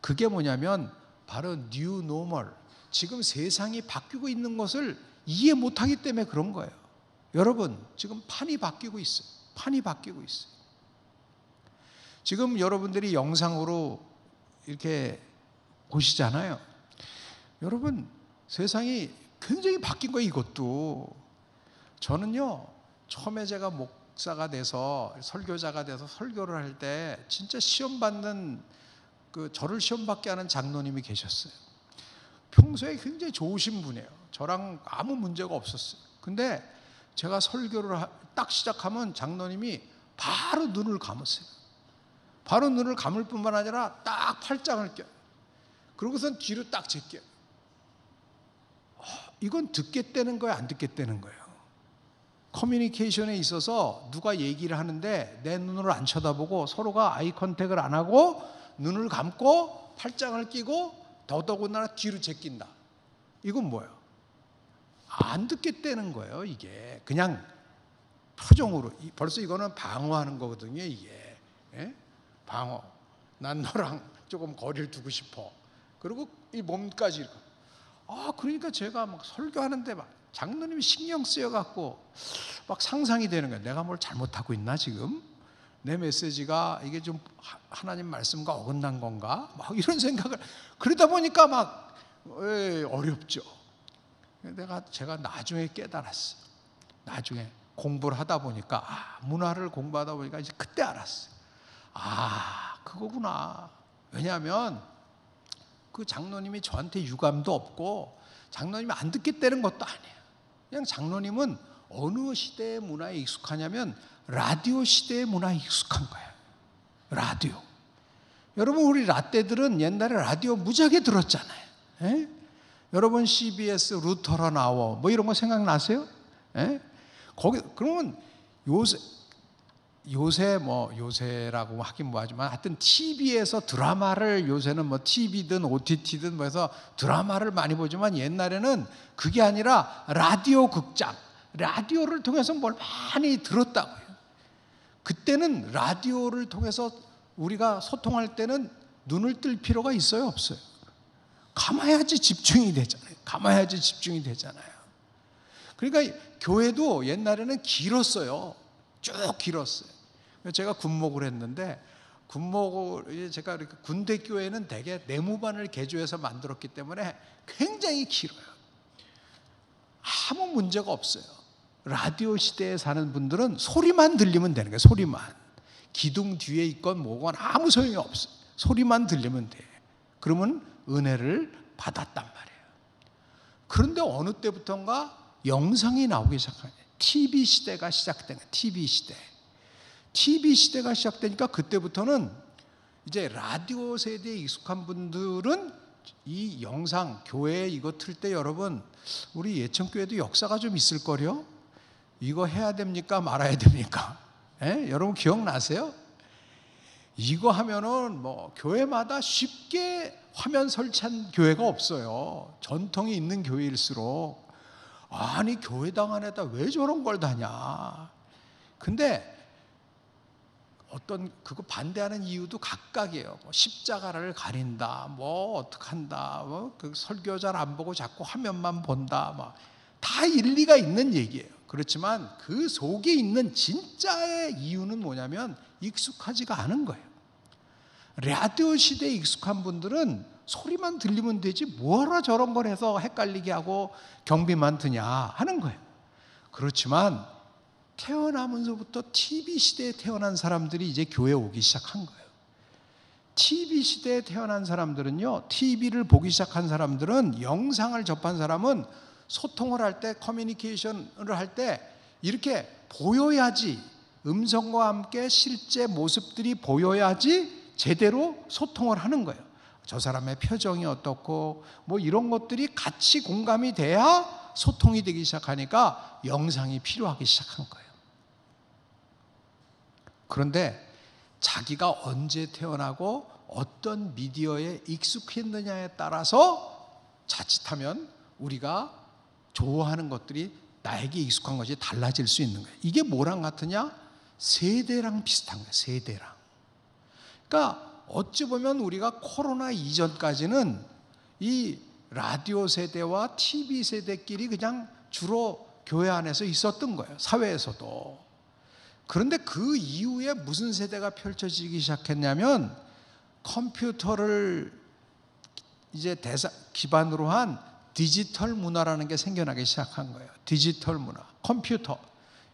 S5: 그게 뭐냐면 바로 뉴 노멀. 지금 세상이 바뀌고 있는 것을 이해 못하기 때문에 그런 거예요. 여러분, 지금 판이 바뀌고 있어요. 판이 바뀌고 있어요. 지금 여러분들이 영상으로 이렇게 보시잖아요. 여러분, 세상이 굉장히 바뀐 거예요, 이것도. 저는요, 처음에 제가 목사가 돼서 설교자가 돼서 설교를 할 때 진짜 시험 받는 저를 시험 받게 하는 장로님이 계셨어요. 평소에 굉장히 좋으신 분이에요. 저랑 아무 문제가 없었어요. 근데 제가 설교를 딱 시작하면 장로님이 바로 눈을 감으세요. 바로 눈을 감을 뿐만 아니라 딱 팔짱을 껴요. 그러고선 뒤로 딱 제껴요. 이건 듣겠다는 거예요, 안 듣겠다는 거예요? 커뮤니케이션에 있어서 누가 얘기를 하는데 내 눈으로 안 쳐다보고 서로가 아이 컨택을 안 하고 눈을 감고 팔짱을 끼고 더더군다나 뒤로 제낀다. 이건 뭐예요? 안 듣겠다는 거예요, 이게. 그냥 표정으로. 벌써 이거는 방어하는 거거든요, 이게. 예? 방어. 난 너랑 조금 거리를 두고 싶어. 그리고 이 몸까지 이렇게. 그러니까 제가 막 설교하는데 막 장로님이 신경 쓰여갖고 막 상상이 되는 거예요. 내가 뭘 잘못하고 있나 지금? 내 메시지가 이게 좀 하나님 말씀과 어긋난 건가? 막 이런 생각을. 그러다 보니까 막 어렵죠. 제가 나중에 깨달았어요. 나중에 공부를 하다 보니까 문화를 공부하다 보니까 이제 그때 알았어요. 그거구나. 왜냐하면 그 장로님이 저한테 유감도 없고 장로님이 안 듣겠다는 것도 아니에요. 그냥 장로님은 어느 시대의 문화에 익숙하냐면 라디오 시대의 문화에 익숙한 거예요. 라디오. 여러분, 우리 라떼들은 옛날에 라디오 무지하게 들었잖아요. 에? 여러분 CBS 루터러 나워 뭐 이런 거 생각나세요? 에? 그러면 요새라고 하긴 뭐하지만 하여튼 TV에서 드라마를 요새는 뭐 TV든 OTT든 뭐 해서 드라마를 많이 보지만 옛날에는 그게 아니라 라디오 극장, 라디오를 통해서 뭘 많이 들었다고요. 그때는 라디오를 통해서 우리가 소통할 때는 눈을 뜰 필요가 있어요, 없어요? 감아야지 집중이 되잖아요. 그러니까 교회도 옛날에는 길었어요. 쭉 길었어요. 제가 군목을 했는데 제가 이렇게 군대 교회는 대개 내무반을 개조해서 만들었기 때문에 굉장히 길어요. 아무 문제가 없어요. 라디오 시대에 사는 분들은 소리만 들리면 되는 거예요. 소리만. 기둥 뒤에 있건 뭐건 아무 소용이 없어요. 소리만 들리면 돼. 그러면 은혜를 받았단 말이에요. 그런데 어느 때부터인가 영상이 나오기 시작해요. TV 시대가 시작된 거예요. TV 시대가 시작되니까 그때부터는 이제 라디오 세대에 익숙한 분들은 이 영상 교회에 이거 틀 때 여러분 우리 예천교회도 역사가 좀 있을 거요. 이거 해야 됩니까 말아야 됩니까? 여러분 기억나세요? 이거 하면은 뭐 교회마다 쉽게 화면 설치한 교회가 없어요. 전통이 있는 교회일수록 아니 교회당 안에다 왜 저런 걸 다냐. 근데 그거 반대하는 이유도 각각이에요. 뭐 십자가를 가린다, 뭐 어떡한다, 그 설교자를 안 보고 자꾸 화면만 본다, 다 일리가 있는 얘기예요. 그렇지만 그 속에 있는 진짜의 이유는 뭐냐면 익숙하지가 않은 거예요. 라디오 시대에 익숙한 분들은 소리만 들리면 되지 뭐하러 저런 걸 해서 헷갈리게 하고 경비만 드냐 하는 거예요. 그렇지만 태어나면서부터 TV 시대에 태어난 사람들이 이제 교회에 오기 시작한 거예요. TV 시대에 태어난 사람들은요, TV를 보기 시작한 사람들은, 영상을 접한 사람은 소통을 할 때, 커뮤니케이션을 할 때 이렇게 보여야지, 음성과 함께 실제 모습들이 보여야지 제대로 소통을 하는 거예요. 저 사람의 표정이 어떻고 뭐 이런 것들이 같이 공감이 돼야 소통이 되기 시작하니까 영상이 필요하기 시작한 거예요. 그런데 자기가 언제 태어나고 어떤 미디어에 익숙했느냐에 따라서 자칫하면 우리가 좋아하는 것들이 나에게 익숙한 것이 달라질 수 있는 거예요. 이게 뭐랑 같으냐? 세대랑 비슷한 거예요. 세대랑. 그러니까 어찌 보면 우리가 코로나 이전까지는 이 라디오 세대와 TV 세대끼리 그냥 주로 교회 안에서 있었던 거예요. 사회에서도. 그런데 그 이후에 무슨 세대가 펼쳐지기 시작했냐면 컴퓨터를 이제 기반으로 한 디지털 문화라는 게 생겨나기 시작한 거예요. 디지털 문화, 컴퓨터.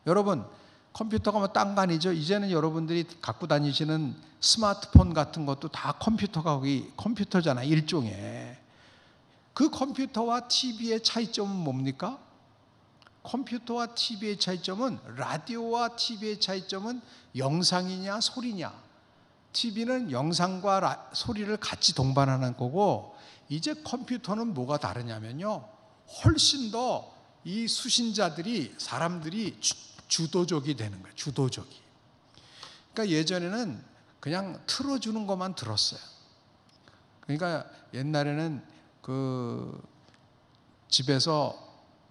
S5: 여러분, 컴퓨터가 뭐 딴간이죠. 이제는 여러분들이 갖고 다니시는 스마트폰 같은 것도 다 컴퓨터가 거기 컴퓨터잖아요. 일종의. 그 컴퓨터와 TV의 차이점은 뭡니까? 컴퓨터와 TV의 차이점은, 라디오와 TV의 차이점은 영상이냐 소리냐. TV는 영상과 소리를 같이 동반하는 거고, 이제 컴퓨터는 뭐가 다르냐면요, 훨씬 더 이 수신자들이, 사람들이 주도적이 되는 거예요. 주도적이. 그러니까 예전에는 그냥 틀어주는 것만 들었어요. 그러니까 옛날에는 그 집에서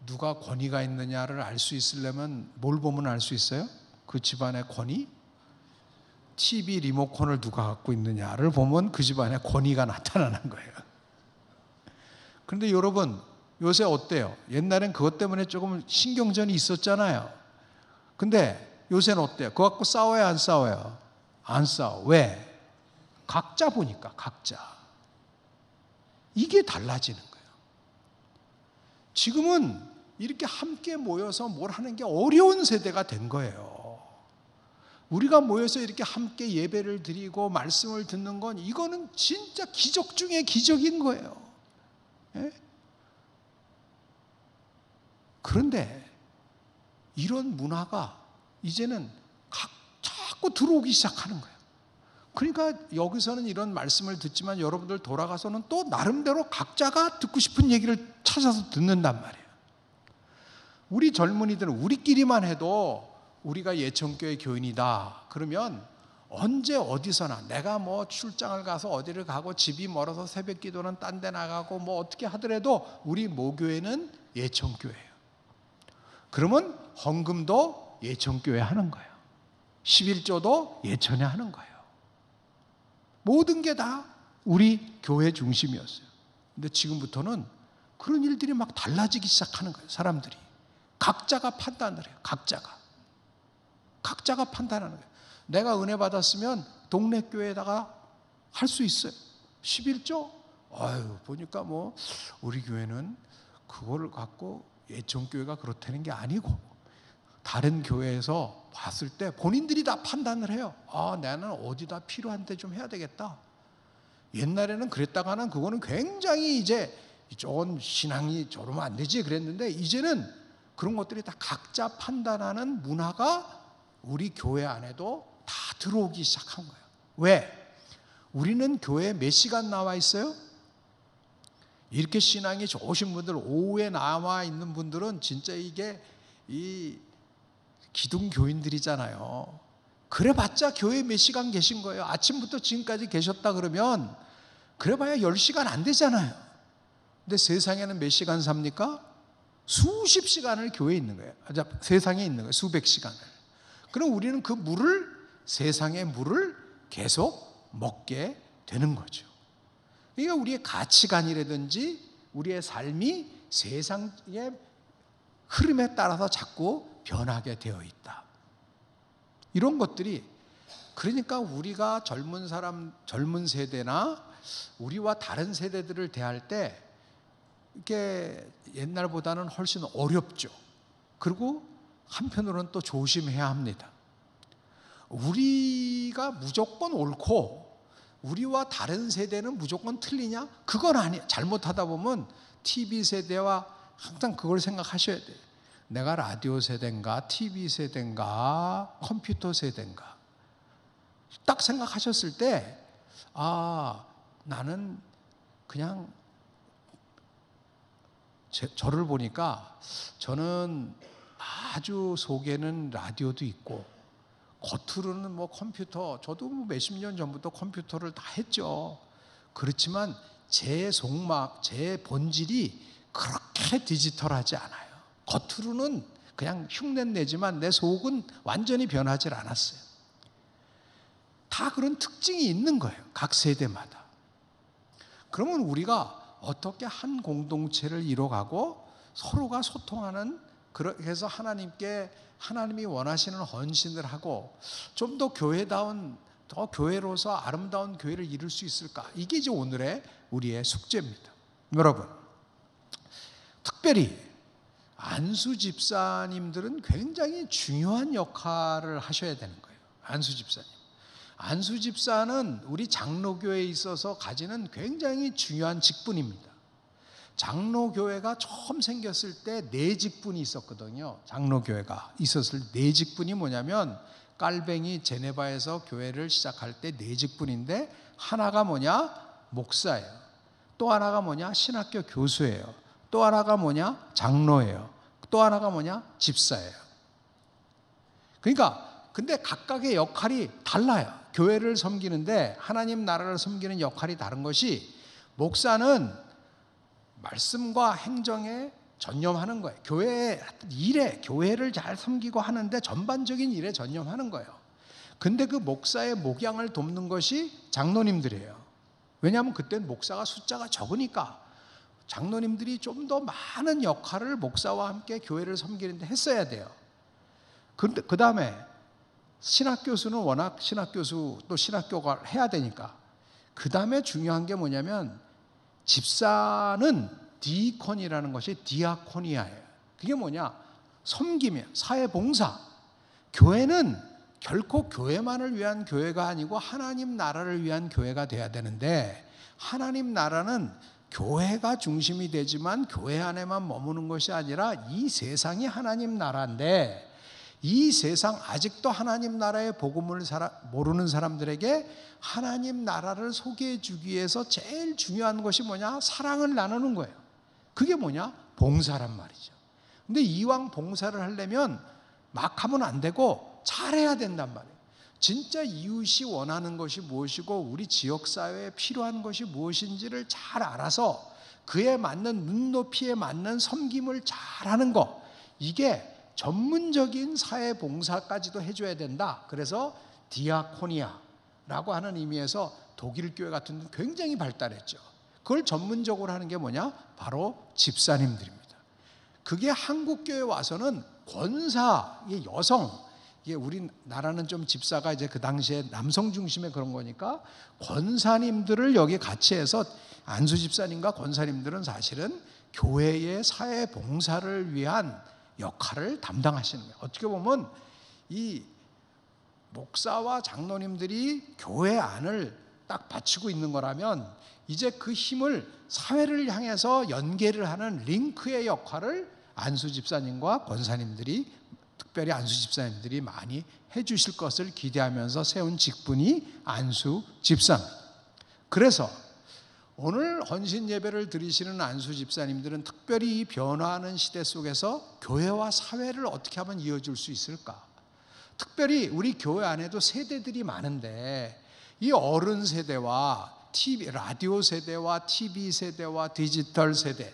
S5: 누가 권위가 있느냐를 알 수 있으려면 뭘 보면 알 수 있어요? 그 집안의 권위? TV 리모컨을 누가 갖고 있느냐를 보면 그 집안의 권위가 나타나는 거예요. 그런데 여러분, 요새 어때요? 옛날엔 그것 때문에 조금 신경전이 있었잖아요. 근데 요새는 어때요? 그거 갖고 싸워요, 안 싸워요? 안 싸워. 왜? 각자 보니까, 각자. 이게 달라지는 거예요. 지금은 이렇게 함께 모여서 뭘 하는 게 어려운 세대가 된 거예요. 우리가 모여서 이렇게 함께 예배를 드리고 말씀을 듣는 건, 이거는 진짜 기적 중에 기적인 거예요. 예? 그런데 이런 문화가 이제는 자꾸 들어오기 시작하는 거예요. 그러니까 여기서는 이런 말씀을 듣지만 여러분들 돌아가서는 또 나름대로 각자가 듣고 싶은 얘기를 찾아서 듣는단 말이에요. 우리 젊은이들은 우리끼리만 해도 우리가 예천교회 교인이다 그러면 언제 어디서나, 내가 뭐 출장을 가서 어디를 가고 집이 멀어서 새벽 기도는 딴 데 나가고 뭐 어떻게 하더라도 우리 모교회는 예천교회예요. 그러면 헌금도 예천교회 하는 거예요. 11조도 예천에 하는 거예요. 모든 게 다 우리 교회 중심이었어요. 근데 지금부터는 그런 일들이 막 달라지기 시작하는 거예요. 사람들이 각자가 판단을 해요. 각자가 판단하는 거예요. 내가 은혜 받았으면 동네 교회에다가 할 수 있어요. 11조? 아유, 보니까 뭐 우리 교회는 그거를 갖고 예천교회가 그렇다는 게 아니고, 다른 교회에서 봤을 때 본인들이 다 판단을 해요. 아, 나는 어디다 필요한데 좀 해야 되겠다. 옛날에는 그랬다가는 그거는 굉장히 이제 저건 신앙이 저러면 안 되지 그랬는데, 이제는 그런 것들이 다 각자 판단하는 문화가 우리 교회 안에도 다 들어오기 시작한 거예요. 왜? 우리는 교회에 몇 시간 나와 있어요? 이렇게 신앙이 좋으신 분들, 오후에 나와 있는 분들은 진짜 이게 이 기둥교인들이잖아요. 그래봤자 교회에 몇 시간 계신 거예요. 아침부터 지금까지 계셨다 그러면 그래봐야 10시간 안 되잖아요. 근데 세상에는 몇 시간 삽니까? 수십 시간을 교회에 있는 거예요. 세상에 있는 거예요. 수백 시간을. 그럼 우리는 그 물을, 세상의 물을 계속 먹게 되는 거죠. 그러니까 우리의 가치관이라든지 우리의 삶이 세상의 흐름에 따라서 자꾸 변하게 되어 있다. 이런 것들이, 그러니까 우리가 젊은 세대나 우리와 다른 세대들을 대할 때 이게 옛날보다는 훨씬 어렵죠. 그리고 한편으로는 또 조심해야 합니다. 우리가 무조건 옳고 우리와 다른 세대는 무조건 틀리냐? 그건 아니에요. 잘못하다 보면 TV 세대와 항상 그걸 생각하셔야 돼요. 내가 라디오 세대인가, TV 세대인가, 컴퓨터 세대인가. 딱 생각하셨을 때, 나는 그냥 저를 보니까 저는 아주 속에는 라디오도 있고 겉으로는 뭐 컴퓨터, 저도 뭐 몇십 년 전부터 컴퓨터를 다 했죠. 그렇지만 제 속막, 제 본질이 그렇게 디지털하지 않아요. 겉으로는 그냥 흉내내지만 내 속은 완전히 변하지 않았어요. 다 그런 특징이 있는 거예요. 각 세대마다. 그러면 우리가 어떻게 한 공동체를 이뤄가고 서로가 소통하는, 그래서 하나님이 원하시는 헌신을 하고 좀 더 교회다운, 더 교회로서 아름다운 교회를 이룰 수 있을까? 이게 이제 오늘의 우리의 숙제입니다. 여러분, 특별히 안수 집사님들은 굉장히 중요한 역할을 하셔야 되는 거예요. 안수 집사님. 안수 집사는 우리 장로교회에 있어서 가지는 굉장히 중요한 직분입니다. 장로교회가 처음 생겼을 때 네 직분이 있었거든요. 장로교회가 있었을 때 네 직분이 뭐냐면, 깔뱅이 제네바에서 교회를 시작할 때 네 직분인데, 하나가 뭐냐? 목사예요. 또 하나가 뭐냐? 신학교 교수예요. 또 하나가 뭐냐? 장로예요. 또 하나가 뭐냐? 집사예요. 그러니까 근데 각각의 역할이 달라요. 교회를 섬기는데 하나님 나라를 섬기는 역할이 다른 것이, 목사는 말씀과 행정에 전념하는 거예요. 교회 일에, 교회를 잘 섬기고 하는데 전반적인 일에 전념하는 거예요. 근데 그 목사의 목양을 돕는 것이 장로님들이에요. 왜냐하면 그때는 목사가 숫자가 적으니까 장로님들이 좀 더 많은 역할을 목사와 함께 교회를 섬기는데 했어야 돼요. 근데 그 다음에 신학교수는 워낙 신학교수 또 신학교가 해야 되니까, 그 다음에 중요한 게 뭐냐면, 집사는 디콘이라는 것이 디아코니아예요. 그게 뭐냐? 섬김이에요. 사회봉사. 교회는 결코 교회만을 위한 교회가 아니고 하나님 나라를 위한 교회가 돼야 되는데, 하나님 나라는 교회가 중심이 되지만 교회 안에만 머무는 것이 아니라 이 세상이 하나님 나라인데, 이 세상 아직도 하나님 나라의 복음을 모르는 사람들에게 하나님 나라를 소개해 주기 위해서 제일 중요한 것이 뭐냐? 사랑을 나누는 거예요. 그게 뭐냐? 봉사란 말이죠. 근데 이왕 봉사를 하려면 막 하면 안 되고 잘해야 된단 말이에요. 진짜 이웃이 원하는 것이 무엇이고 우리 지역사회에 필요한 것이 무엇인지를 잘 알아서 그에 맞는, 눈높이에 맞는 섬김을 잘하는 것, 이게 전문적인 사회봉사까지도 해줘야 된다. 그래서 디아코니아라고 하는 의미에서 독일 교회 같은 데는 굉장히 발달했죠. 그걸 전문적으로 하는 게 뭐냐? 바로 집사님들입니다. 그게 한국 교회에 와서는 권사, 여성, 이게 우리나라는 좀 집사가 이제 그 당시에 남성 중심의 그런 거니까 권사님들을 여기 같이 해서, 안수 집사님과 권사님들은 사실은 교회의 사회 봉사를 위한 역할을 담당하시는 거예요. 어떻게 보면 이 목사와 장로님들이 교회 안을 딱 바치고 있는 거라면, 이제 그 힘을 사회를 향해서 연계를 하는 링크의 역할을 안수 집사님과 권사님들이, 특별히 안수 집사님들이 많이 해주실 것을 기대하면서 세운 직분이 안수 집사입니다. 그래서 오늘 헌신 예배를 드리시는 안수 집사님들은 특별히 이 변화하는 시대 속에서 교회와 사회를 어떻게 하면 이어줄 수 있을까? 특별히 우리 교회 안에도 세대들이 많은데, 이 어른 세대와 라디오 세대와 TV 세대와 디지털 세대,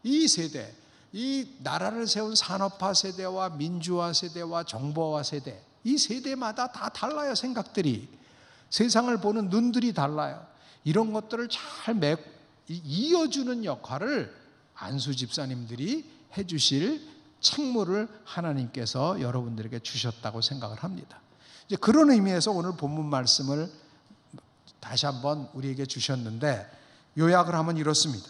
S5: 이 세대, 이 나라를 세운 산업화 세대와 민주화 세대와 정보화 세대, 이 세대마다 다 달라요. 생각들이, 세상을 보는 눈들이 달라요. 이런 것들을 잘 이어주는 역할을 안수 집사님들이 해주실 책무를 하나님께서 여러분들에게 주셨다고 생각을 합니다. 이제 그런 의미에서 오늘 본문 말씀을 다시 한번 우리에게 주셨는데 요약을 하면 이렇습니다.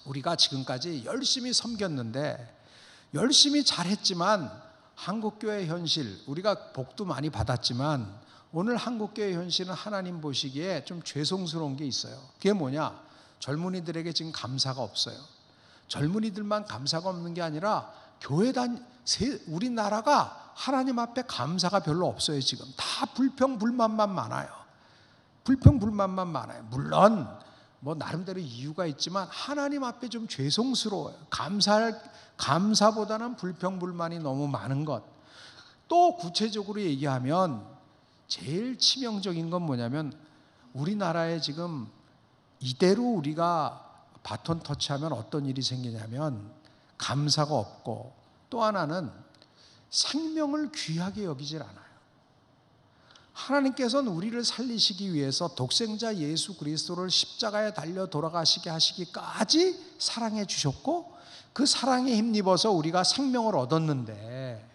S5: 우리가 지금까지 열심히 섬겼는데 열심히 잘했지만 한국교회 현실, 우리가 복도 많이 받았지만 오늘 한국교회 현실은 하나님 보시기에 좀 죄송스러운 게 있어요. 그게 뭐냐? 젊은이들에게 지금 감사가 없어요. 젊은이들만 감사가 없는 게 아니라 우리나라가 하나님 앞에 감사가 별로 없어요. 지금 다 불평불만만 많아요. 불평불만만 많아요. 물론 뭐 나름대로 이유가 있지만 하나님 앞에 좀 죄송스러워요. 감사보다는 불평불만이 너무 많은 것. 또 구체적으로 얘기하면 제일 치명적인 건 뭐냐면 우리나라에 지금 이대로 우리가 바톤 터치하면 어떤 일이 생기냐면 감사가 없고 또 하나는 생명을 귀하게 여기질 않아요. 하나님께서는 우리를 살리시기 위해서 독생자 예수 그리스도를 십자가에 달려 돌아가시게 하시기까지 사랑해 주셨고 그 사랑에 힘입어서 우리가 생명을 얻었는데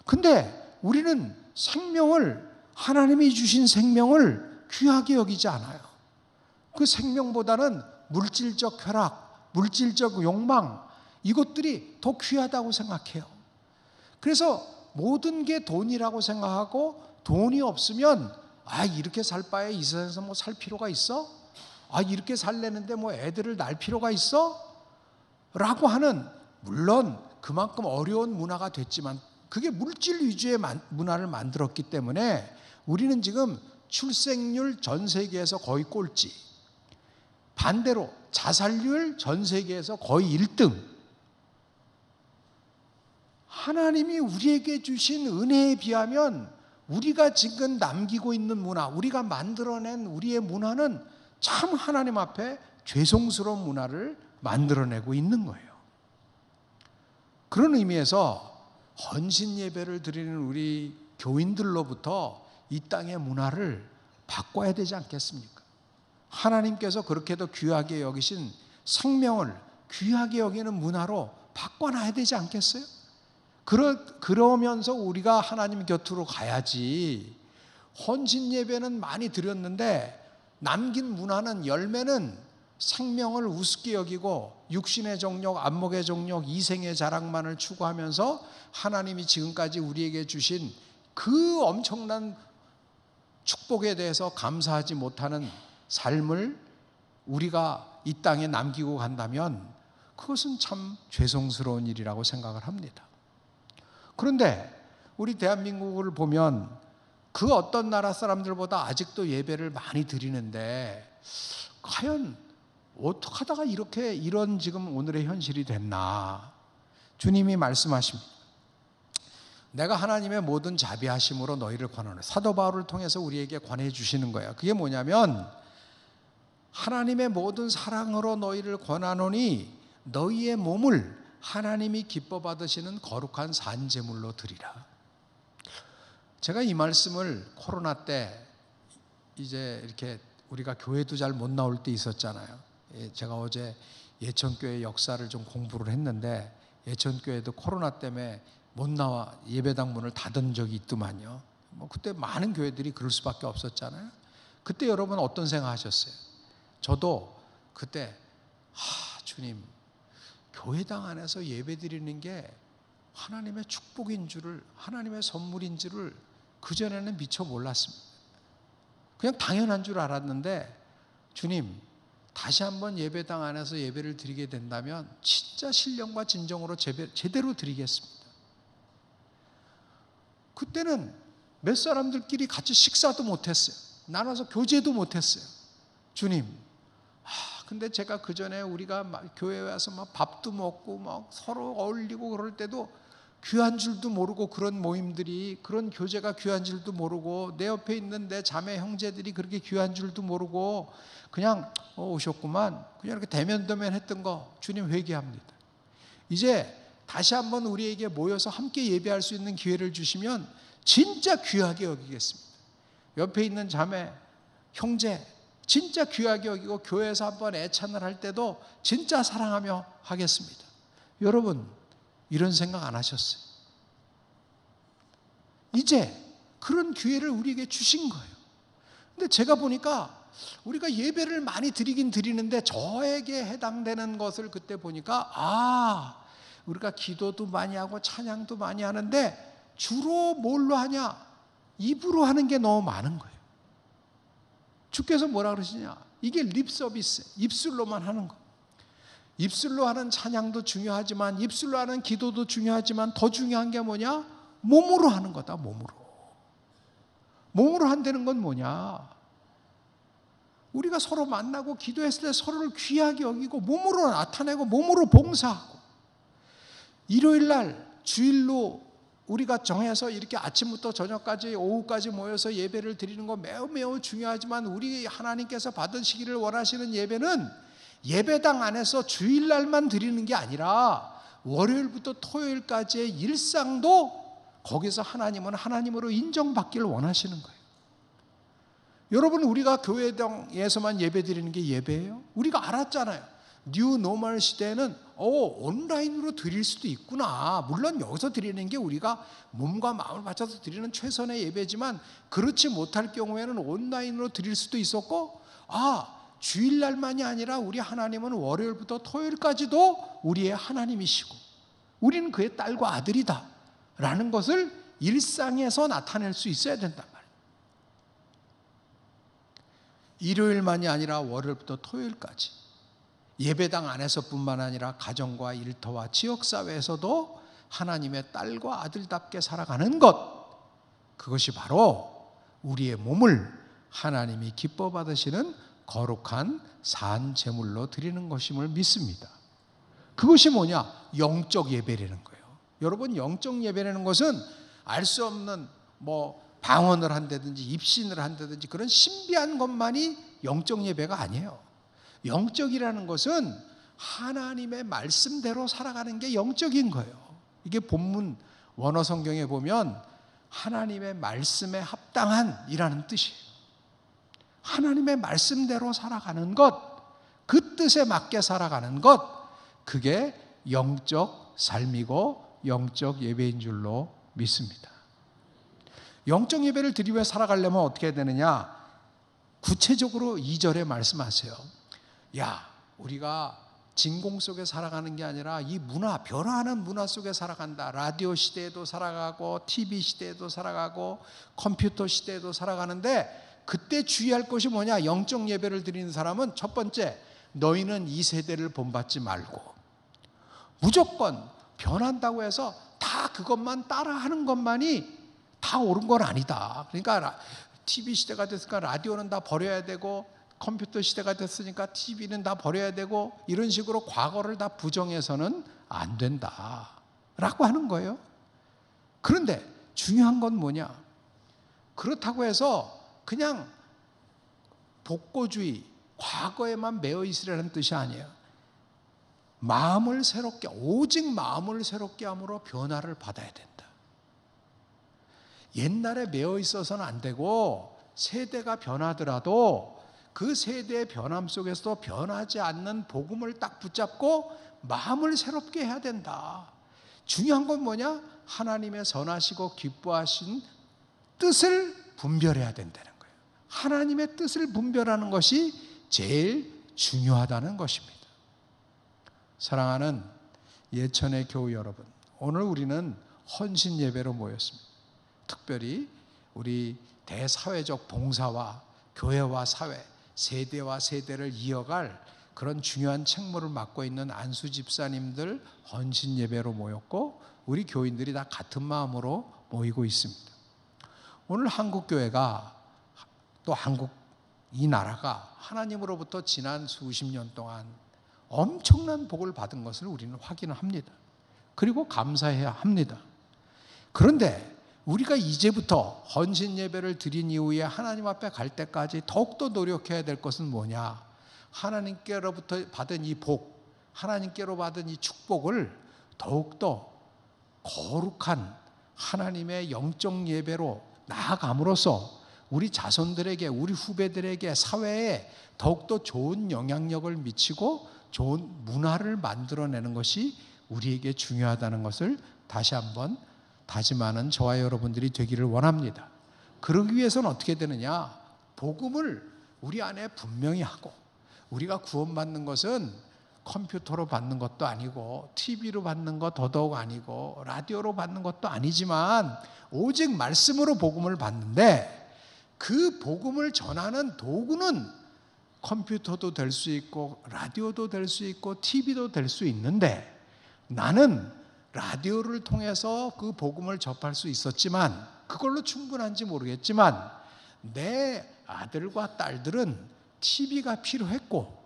S5: 근데 우리는 하나님이 주신 생명을 귀하게 여기지 않아요. 그 생명보다는 물질적 쾌락, 물질적 욕망 이것들이 더 귀하다고 생각해요. 그래서 모든 게 돈이라고 생각하고 돈이 없으면 이렇게 살 바에 이 세상에서 뭐 살 필요가 있어? 이렇게 살려는데 뭐 애들을 낳을 필요가 있어? 라고 하는 물론 그만큼 어려운 문화가 됐지만 그게 물질 위주의 문화를 만들었기 때문에 우리는 지금 출생률 전 세계에서 거의 꼴찌 반대로 자살률 전 세계에서 거의 1등 하나님이 우리에게 주신 은혜에 비하면 우리가 지금 남기고 있는 문화 우리가 만들어낸 우리의 문화는 참 하나님 앞에 죄송스러운 문화를 만들어내고 있는 거예요. 그런 의미에서 헌신 예배를 드리는 우리 교인들로부터 이 땅의 문화를 바꿔야 되지 않겠습니까? 하나님께서 그렇게도 귀하게 여기신 생명을 귀하게 여기는 문화로 바꿔놔야 되지 않겠어요? 그러면서 우리가 하나님 곁으로 가야지. 헌신 예배는 많이 드렸는데 남긴 문화는 열매는 생명을 우습게 여기고 육신의 정욕, 안목의 정욕, 이생의 자랑만을 추구하면서 하나님이 지금까지 우리에게 주신 그 엄청난 축복에 대해서 감사하지 못하는 삶을 우리가 이 땅에 남기고 간다면 그것은 참 죄송스러운 일이라고 생각을 합니다. 그런데 우리 대한민국을 보면 그 어떤 나라 사람들보다 아직도 예배를 많이 드리는데 과연 어떻게 하다가 이런 지금 오늘의 현실이 됐나? 주님이 말씀하십니다. 내가 하나님의 모든 자비하심으로 너희를 권하노니 사도 바울을 통해서 우리에게 권해 주시는 거예요. 그게 뭐냐면 하나님의 모든 사랑으로 너희를 권하노니 너희의 몸을 하나님이 기뻐 받으시는 거룩한 산제물로 드리라. 제가 이 말씀을 코로나 때 이제 이렇게 우리가 교회도 잘 못 나올 때 있었잖아요. 제가 어제 예천교회 역사를 좀 공부를 했는데 예천교회도 코로나 때문에 못 나와 예배당 문을 닫은 적이 있더만요. 그때 많은 교회들이 그럴 수밖에 없었잖아요. 그때 여러분 어떤 생각하셨어요? 저도 그때 주님 교회당 안에서 예배드리는 게 하나님의 축복인 줄을 하나님의 선물인 줄을 그전에는 미처 몰랐습니다. 그냥 당연한 줄 알았는데 주님 다시 한번 예배당 안에서 예배를 드리게 된다면 진짜 신령과 진정으로 제대로 드리겠습니다. 그때는 몇 사람들끼리 같이 식사도 못했어요. 나눠서 교제도 못했어요. 주님 근데 제가 그 전에 우리가 교회에 와서 막 밥도 먹고 막 서로 어울리고 그럴 때도 귀한 줄도 모르고 그런 모임들이 그런 교제가 귀한 줄도 모르고 내 옆에 있는 내 자매 형제들이 그렇게 귀한 줄도 모르고 그냥 오셨구만 그냥 이렇게 대면대면 했던 거 주님 회개합니다. 이제 다시 한번 우리에게 모여서 함께 예배할 수 있는 기회를 주시면 진짜 귀하게 여기겠습니다. 옆에 있는 자매 형제 진짜 귀하게 여기고 교회에서 한번 애찬을 할 때도 진짜 사랑하며 하겠습니다. 여러분 이런 생각 안 하셨어요? 이제 그런 기회를 우리에게 주신 거예요. 근데 제가 보니까 우리가 예배를 많이 드리긴 드리는데 저에게 해당되는 것을 그때 보니까 우리가 기도도 많이 하고 찬양도 많이 하는데 주로 뭘로 하냐? 입으로 하는 게 너무 많은 거예요. 주께서 뭐라 그러시냐? 이게 립 서비스, 입술로만 하는 거. 입술로 하는 찬양도 중요하지만 입술로 하는 기도도 중요하지만 더 중요한 게 뭐냐? 몸으로 하는 거다. 몸으로 한다는 건 뭐냐? 우리가 서로 만나고 기도했을 때 서로를 귀하게 여기고 몸으로 나타내고 몸으로 봉사하고, 일요일 날 주일로 우리가 정해서 이렇게 아침부터 저녁까지 오후까지 모여서 예배를 드리는 거 매우 중요하지만 우리 하나님께서 받으시기를 원하시는 예배는 예배당 안에서 주일날만 드리는 게 아니라 월요일부터 토요일까지의 일상도 거기서 하나님은 하나님으로 인정받기를 원하시는 거예요. 여러분, 우리가 교회당에서만 예배 드리는 게 예배예요? 우리가 알았잖아요. 뉴 노멀 시대에는 온라인으로 드릴 수도 있구나. 물론 여기서 드리는 게 우리가 몸과 마음을 바쳐서 드리는 최선의 예배지만 그렇지 못할 경우에는 온라인으로 드릴 수도 있었고, 주일날만이 아니라 우리 하나님은 월요일부터 토요일까지도 우리의 하나님이시고 우리는 그의 딸과 아들이다 라는 것을 일상에서 나타낼 수 있어야 된단 말이에요. 일요일만이 아니라 월요일부터 토요일까지 예배당 안에서뿐만 아니라 가정과 일터와 지역사회에서도 하나님의 딸과 아들답게 살아가는 것, 그것이 바로 우리의 몸을 하나님이 기뻐 받으시는 거룩한 산 제물로 드리는 것임을 믿습니다. 그것이 뭐냐? 영적 예배라는 거예요. 여러분, 영적 예배라는 것은 알 수 없는 방언을 한다든지 입신을 한다든지 그런 신비한 것만이 영적 예배가 아니에요. 영적이라는 것은 하나님의 말씀대로 살아가는 게 영적인 거예요. 이게 본문 원어 성경에 보면 하나님의 말씀에 합당한 이라는 뜻이에요. 하나님의 말씀대로 살아가는 것, 그 뜻에 맞게 살아가는 것, 그게 영적 삶이고 영적 예배인 줄로 믿습니다. 영적 예배를 드리기 위해 살아가려면 어떻게 해야 되느냐? 구체적으로 2절에 말씀하세요. 우리가 진공 속에 살아가는 게 아니라 이 문화, 변화하는 문화 속에 살아간다. 라디오 시대에도 살아가고 TV 시대에도 살아가고 컴퓨터 시대에도 살아가는데 그때 주의할 것이 뭐냐? 영적 예배를 드리는 사람은 첫 번째, 너희는 이 세대를 본받지 말고 무조건 변한다고 해서 다 그것만 따라하는 것만이 다 옳은 건 아니다. 그러니까 TV 시대가 됐으니까 라디오는 다 버려야 되고 컴퓨터 시대가 됐으니까 TV는 다 버려야 되고 이런 식으로 과거를 다 부정해서는 안 된다라고 하는 거예요. 그런데 중요한 건 뭐냐? 그렇다고 해서 그냥 복고주의, 과거에만 매여 있으라는 뜻이 아니에요. 마음을 새롭게, 오직 마음을 새롭게 함으로 변화를 받아야 된다. 옛날에 매여 있어서는 안 되고 세대가 변하더라도 그 세대의 변함 속에서도 변하지 않는 복음을 딱 붙잡고 마음을 새롭게 해야 된다. 중요한 건 뭐냐? 하나님의 선하시고 기뻐하신 뜻을 분별해야 된다는 거예요. 하나님의 뜻을 분별하는 것이 제일 중요하다는 것입니다. 사랑하는 예천의 교우 여러분, 오늘 우리는 헌신 예배로 모였습니다. 특별히 우리 대사회적 봉사와 교회와 사회, 세대와 세대를 이어갈 그런 중요한 책무를 맡고 있는 안수 집사님들 헌신 예배로 모였고 우리 교인들이 다 같은 마음으로 모이고 있습니다. 오늘 한국교회가 또 한국 이 나라가 하나님으로부터 지난 수십 년 동안 엄청난 복을 받은 것을 우리는 확인합니다. 그리고 감사해야 합니다. 그런데 우리가 이제부터 헌신 예배를 드린 이후에 하나님 앞에 갈 때까지 더욱더 노력해야 될 것은 뭐냐? 하나님께로부터 받은 이 복, 하나님께로 받은 이 축복을 더욱더 거룩한 하나님의 영적 예배로 나아감으로써 우리 자손들에게, 우리 후배들에게, 사회에 더욱더 좋은 영향력을 미치고 좋은 문화를 만들어내는 것이 우리에게 중요하다는 것을 다시 한번 다짐하는 저와 여러분들이 되기를 원합니다. 그러기 위해서는 어떻게 되느냐? 복음을 우리 안에 분명히 하고, 우리가 구원받는 것은 컴퓨터로 받는 것도 아니고 TV로 받는 것 더더욱 아니고 라디오로 받는 것도 아니지만 오직 말씀으로 복음을 받는데, 그 복음을 전하는 도구는 컴퓨터도 될 수 있고 라디오도 될 수 있고 TV도 될 수 있는데, 나는 라디오를 통해서 그 복음을 접할 수 있었지만 그걸로 충분한지 모르겠지만 내 아들과 딸들은 TV가 필요했고,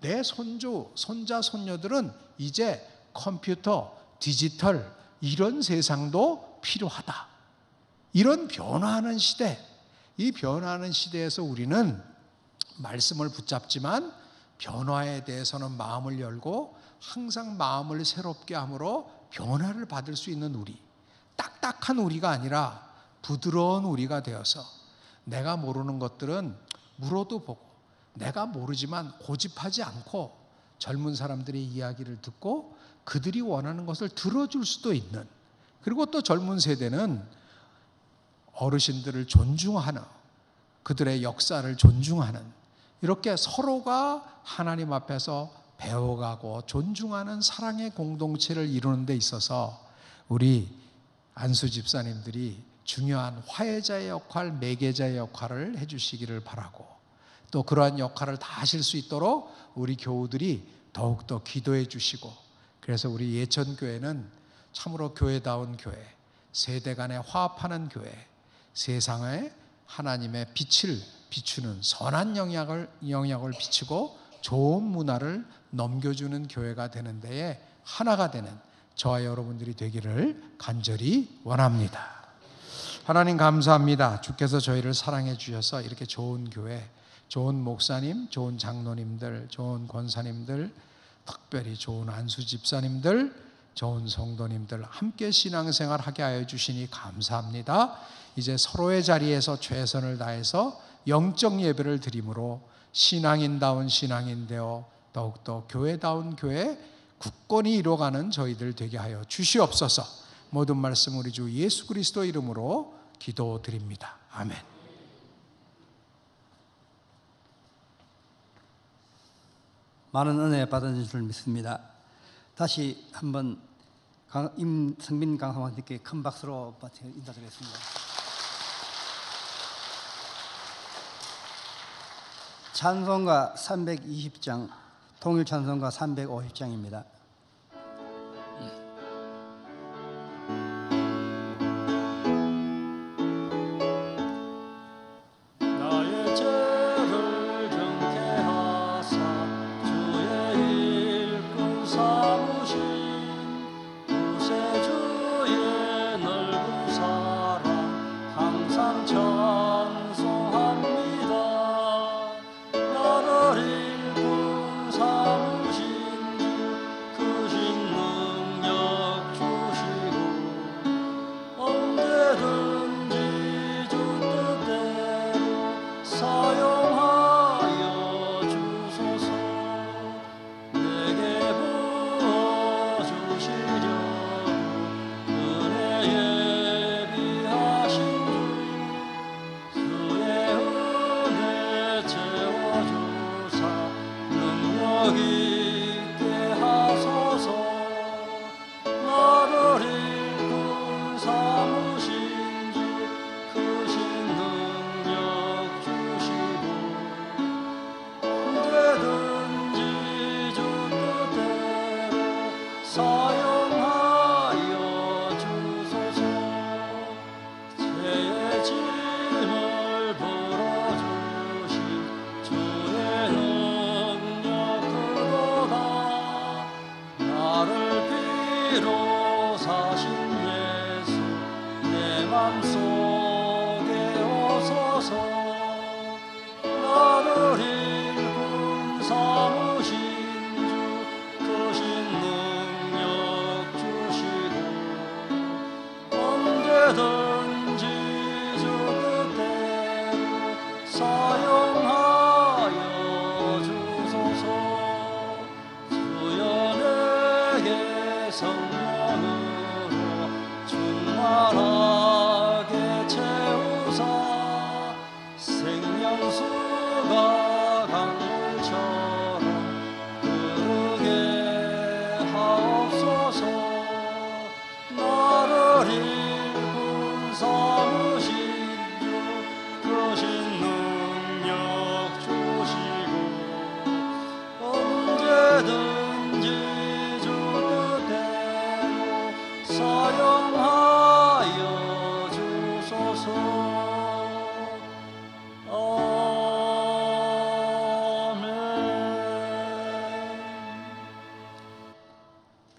S5: 내 손주, 손자, 손녀들은 이제 컴퓨터, 디지털 이런 세상도 필요하다. 이런 변화하는 시대, 이 변화하는 시대에서 우리는 말씀을 붙잡지만 변화에 대해서는 마음을 열고 항상 마음을 새롭게 함으로 변화를 받을 수 있는 우리, 딱딱한 우리가 아니라 부드러운 우리가 되어서 내가 모르는 것들은 물어도 보고, 내가 모르지만 고집하지 않고 젊은 사람들의 이야기를 듣고 그들이 원하는 것을 들어줄 수도 있는, 그리고 또 젊은 세대는 어르신들을 존중하는, 그들의 역사를 존중하는, 이렇게 서로가 하나님 앞에서 배워가고 존중하는 사랑의 공동체를 이루는 데 있어서 우리 안수 집사님들이 중요한 화해자의 역할, 매개자의 역할을 해주시기를 바라고, 또 그러한 역할을 다 하실 수 있도록 우리 교우들이 더욱더 기도해 주시고, 그래서 우리 예천교회는 참으로 교회다운 교회, 세대 간에 화합하는 교회, 세상에 하나님의 빛을 비추는 선한 영향을 비추고 좋은 문화를 넘겨주는 교회가 되는 데에 하나가 되는 저와 여러분들이 되기를 간절히 원합니다. 하나님 감사합니다. 주께서 저희를 사랑해 주셔서 이렇게 좋은 교회, 좋은 목사님, 좋은 장로님들, 좋은 권사님들, 특별히 좋은 안수 집사님들, 좋은 성도님들 함께 신앙생활 하게 하여 주시니 감사합니다. 이제 서로의 자리에서 최선을 다해서 영적 예배를 드림으로 신앙인다운 신앙인 되어 더욱더 교회다운 교회 굳건히 이뤄가는 저희들 되게 하여 주시옵소서. 모든 말씀 우리 주 예수 그리스도 이름으로 기도드립니다. 아멘.
S2: 많은 은혜 받은 줄 믿습니다. 다시 한번 임성빈 강사님께 큰 박수로 인사드리겠습니다. 찬송가 320장, 통일 찬송가 350장입니다.
S6: 나의 죄를 경계하사 주의 일꾼 삼으신 구세주의 넓은 사랑 항상 찬송합니다. 나를 일꾼 삼으신 주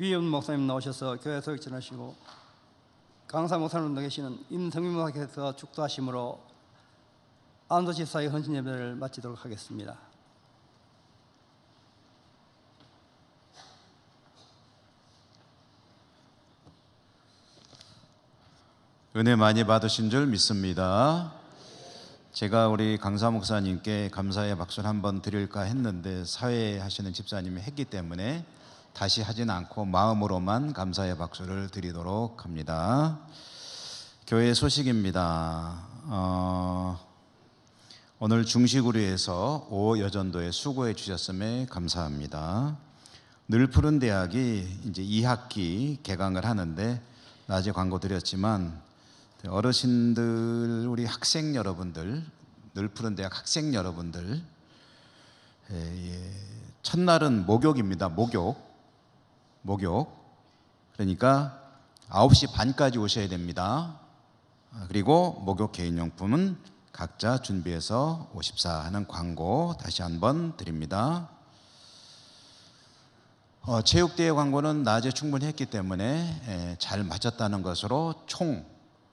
S2: 위원 목사님 나오셔서 교회 소식 전하시고 강사 목사님도 계시는 임성민 목사께서 축도하심으로 안수 집사의 헌신 예배를 마치도록 하겠습니다.
S7: 은혜 많이 받으신 줄 믿습니다. 제가 우리 강사 목사님께 감사의 박수를 한번 드릴까 했는데 사회하시는 집사님이 했기 때문에 다시 하진 않고 마음으로만 감사의 박수를 드리도록 합니다. 교회 소식입니다. 오늘 중시구리에서 5 여전도에 수고해 주셨음에 감사합니다. 늘푸른 대학이 이제 2학기 개강을 하는데 낮에 광고 드렸지만 어르신들, 우리 학생 여러분들, 늘푸른 대학 학생 여러분들, 첫날은 목욕입니다. 목욕. 그러니까 9시 반까지 오셔야 됩니다. 그리고 목욕 개인용품은 각자 준비해서 오십사 하는 광고 다시 한번 드립니다. 체육대회 광고는 낮에 충분히 했기 때문에 잘 마쳤다는 것으로 총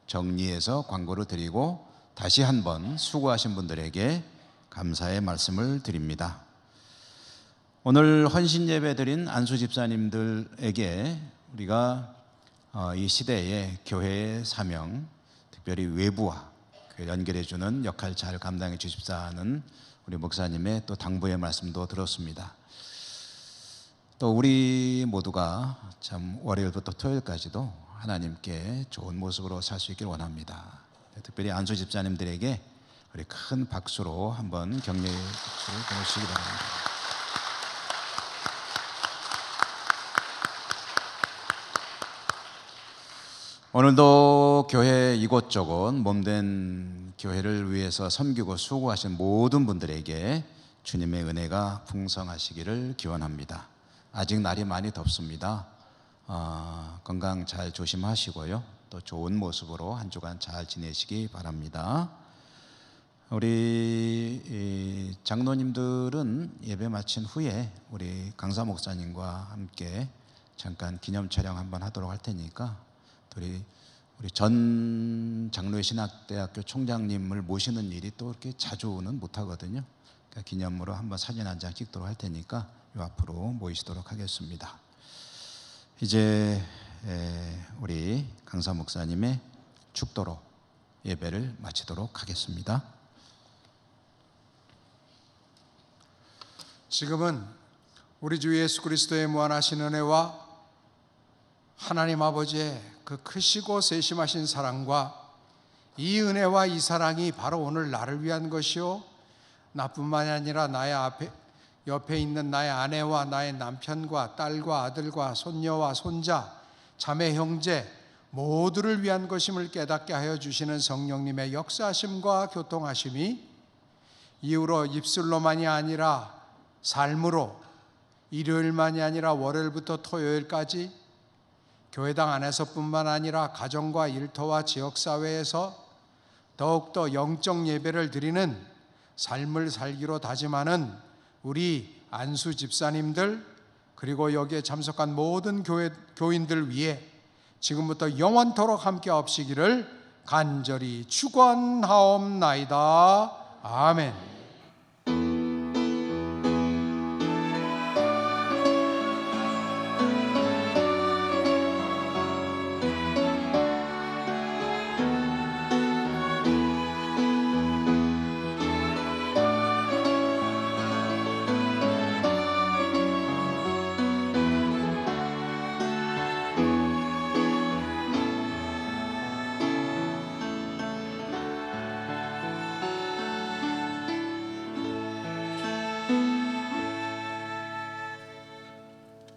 S7: 정리해서 광고를 드리고 다시 한번 수고하신 분들에게 감사의 말씀을 드립니다. 오늘 헌신 예배 드린 안수 집사님들에게 우리가 이 시대의 교회의 사명, 특별히 외부와 연결해 주는 역할 잘 감당해 주십사 하는 우리 목사님의 또 당부의 말씀도 들었습니다. 또 우리 모두가 참 월요일부터 토요일까지도 하나님께 좋은 모습으로 살 수 있길 원합니다. 특별히 안수 집사님들에게 우리 큰 박수로 한번 격려의 박수를 보내주시기 바랍니다. 오늘도 교회 이곳저곳 몸된 교회를 위해서 섬기고 수고하신 모든 분들에게 주님의 은혜가 풍성하시기를 기원합니다. 아직 날이 많이 덥습니다. 건강 잘 조심하시고요. 또 좋은 모습으로 한 주간 잘 지내시기 바랍니다. 우리 장로님들은 예배 마친 후에 우리 강사 목사님과 함께 잠깐 기념 촬영 한번 하도록 할 테니까 우리 전 장로의 신학대학교 총장님을 모시는 일이 또 이렇게 자주는 못하거든요. 그러니까 기념으로 한번 사진 한 장 찍도록 할 테니까 요 앞으로 모이시도록 하겠습니다. 이제 우리 강사 목사님의 축도로 예배를 마치도록 하겠습니다.
S5: 지금은 우리 주 예수 그리스도의 무한하신 은혜와 하나님 아버지의 그 크시고 세심하신 사랑과 이 은혜와 이 사랑이 바로 오늘 나를 위한 것이요 나뿐만이 아니라 나의 옆에 있는 나의 아내와 나의 남편과 딸과 아들과 손녀와 손자, 자매 형제 모두를 위한 것임을 깨닫게 하여 주시는 성령님의 역사하심과 교통하심이 이후로 입술로만이 아니라 삶으로 일요일만이 아니라 월요일부터 토요일까지 교회당 안에서뿐만 아니라 가정과 일터와 지역사회에서 더욱더 영적 예배를 드리는 삶을 살기로 다짐하는 우리 안수 집사님들 그리고 여기에 참석한 모든 교인들 위해 지금부터 영원토록 함께 없시기를 간절히 축원하옵나이다. 아멘.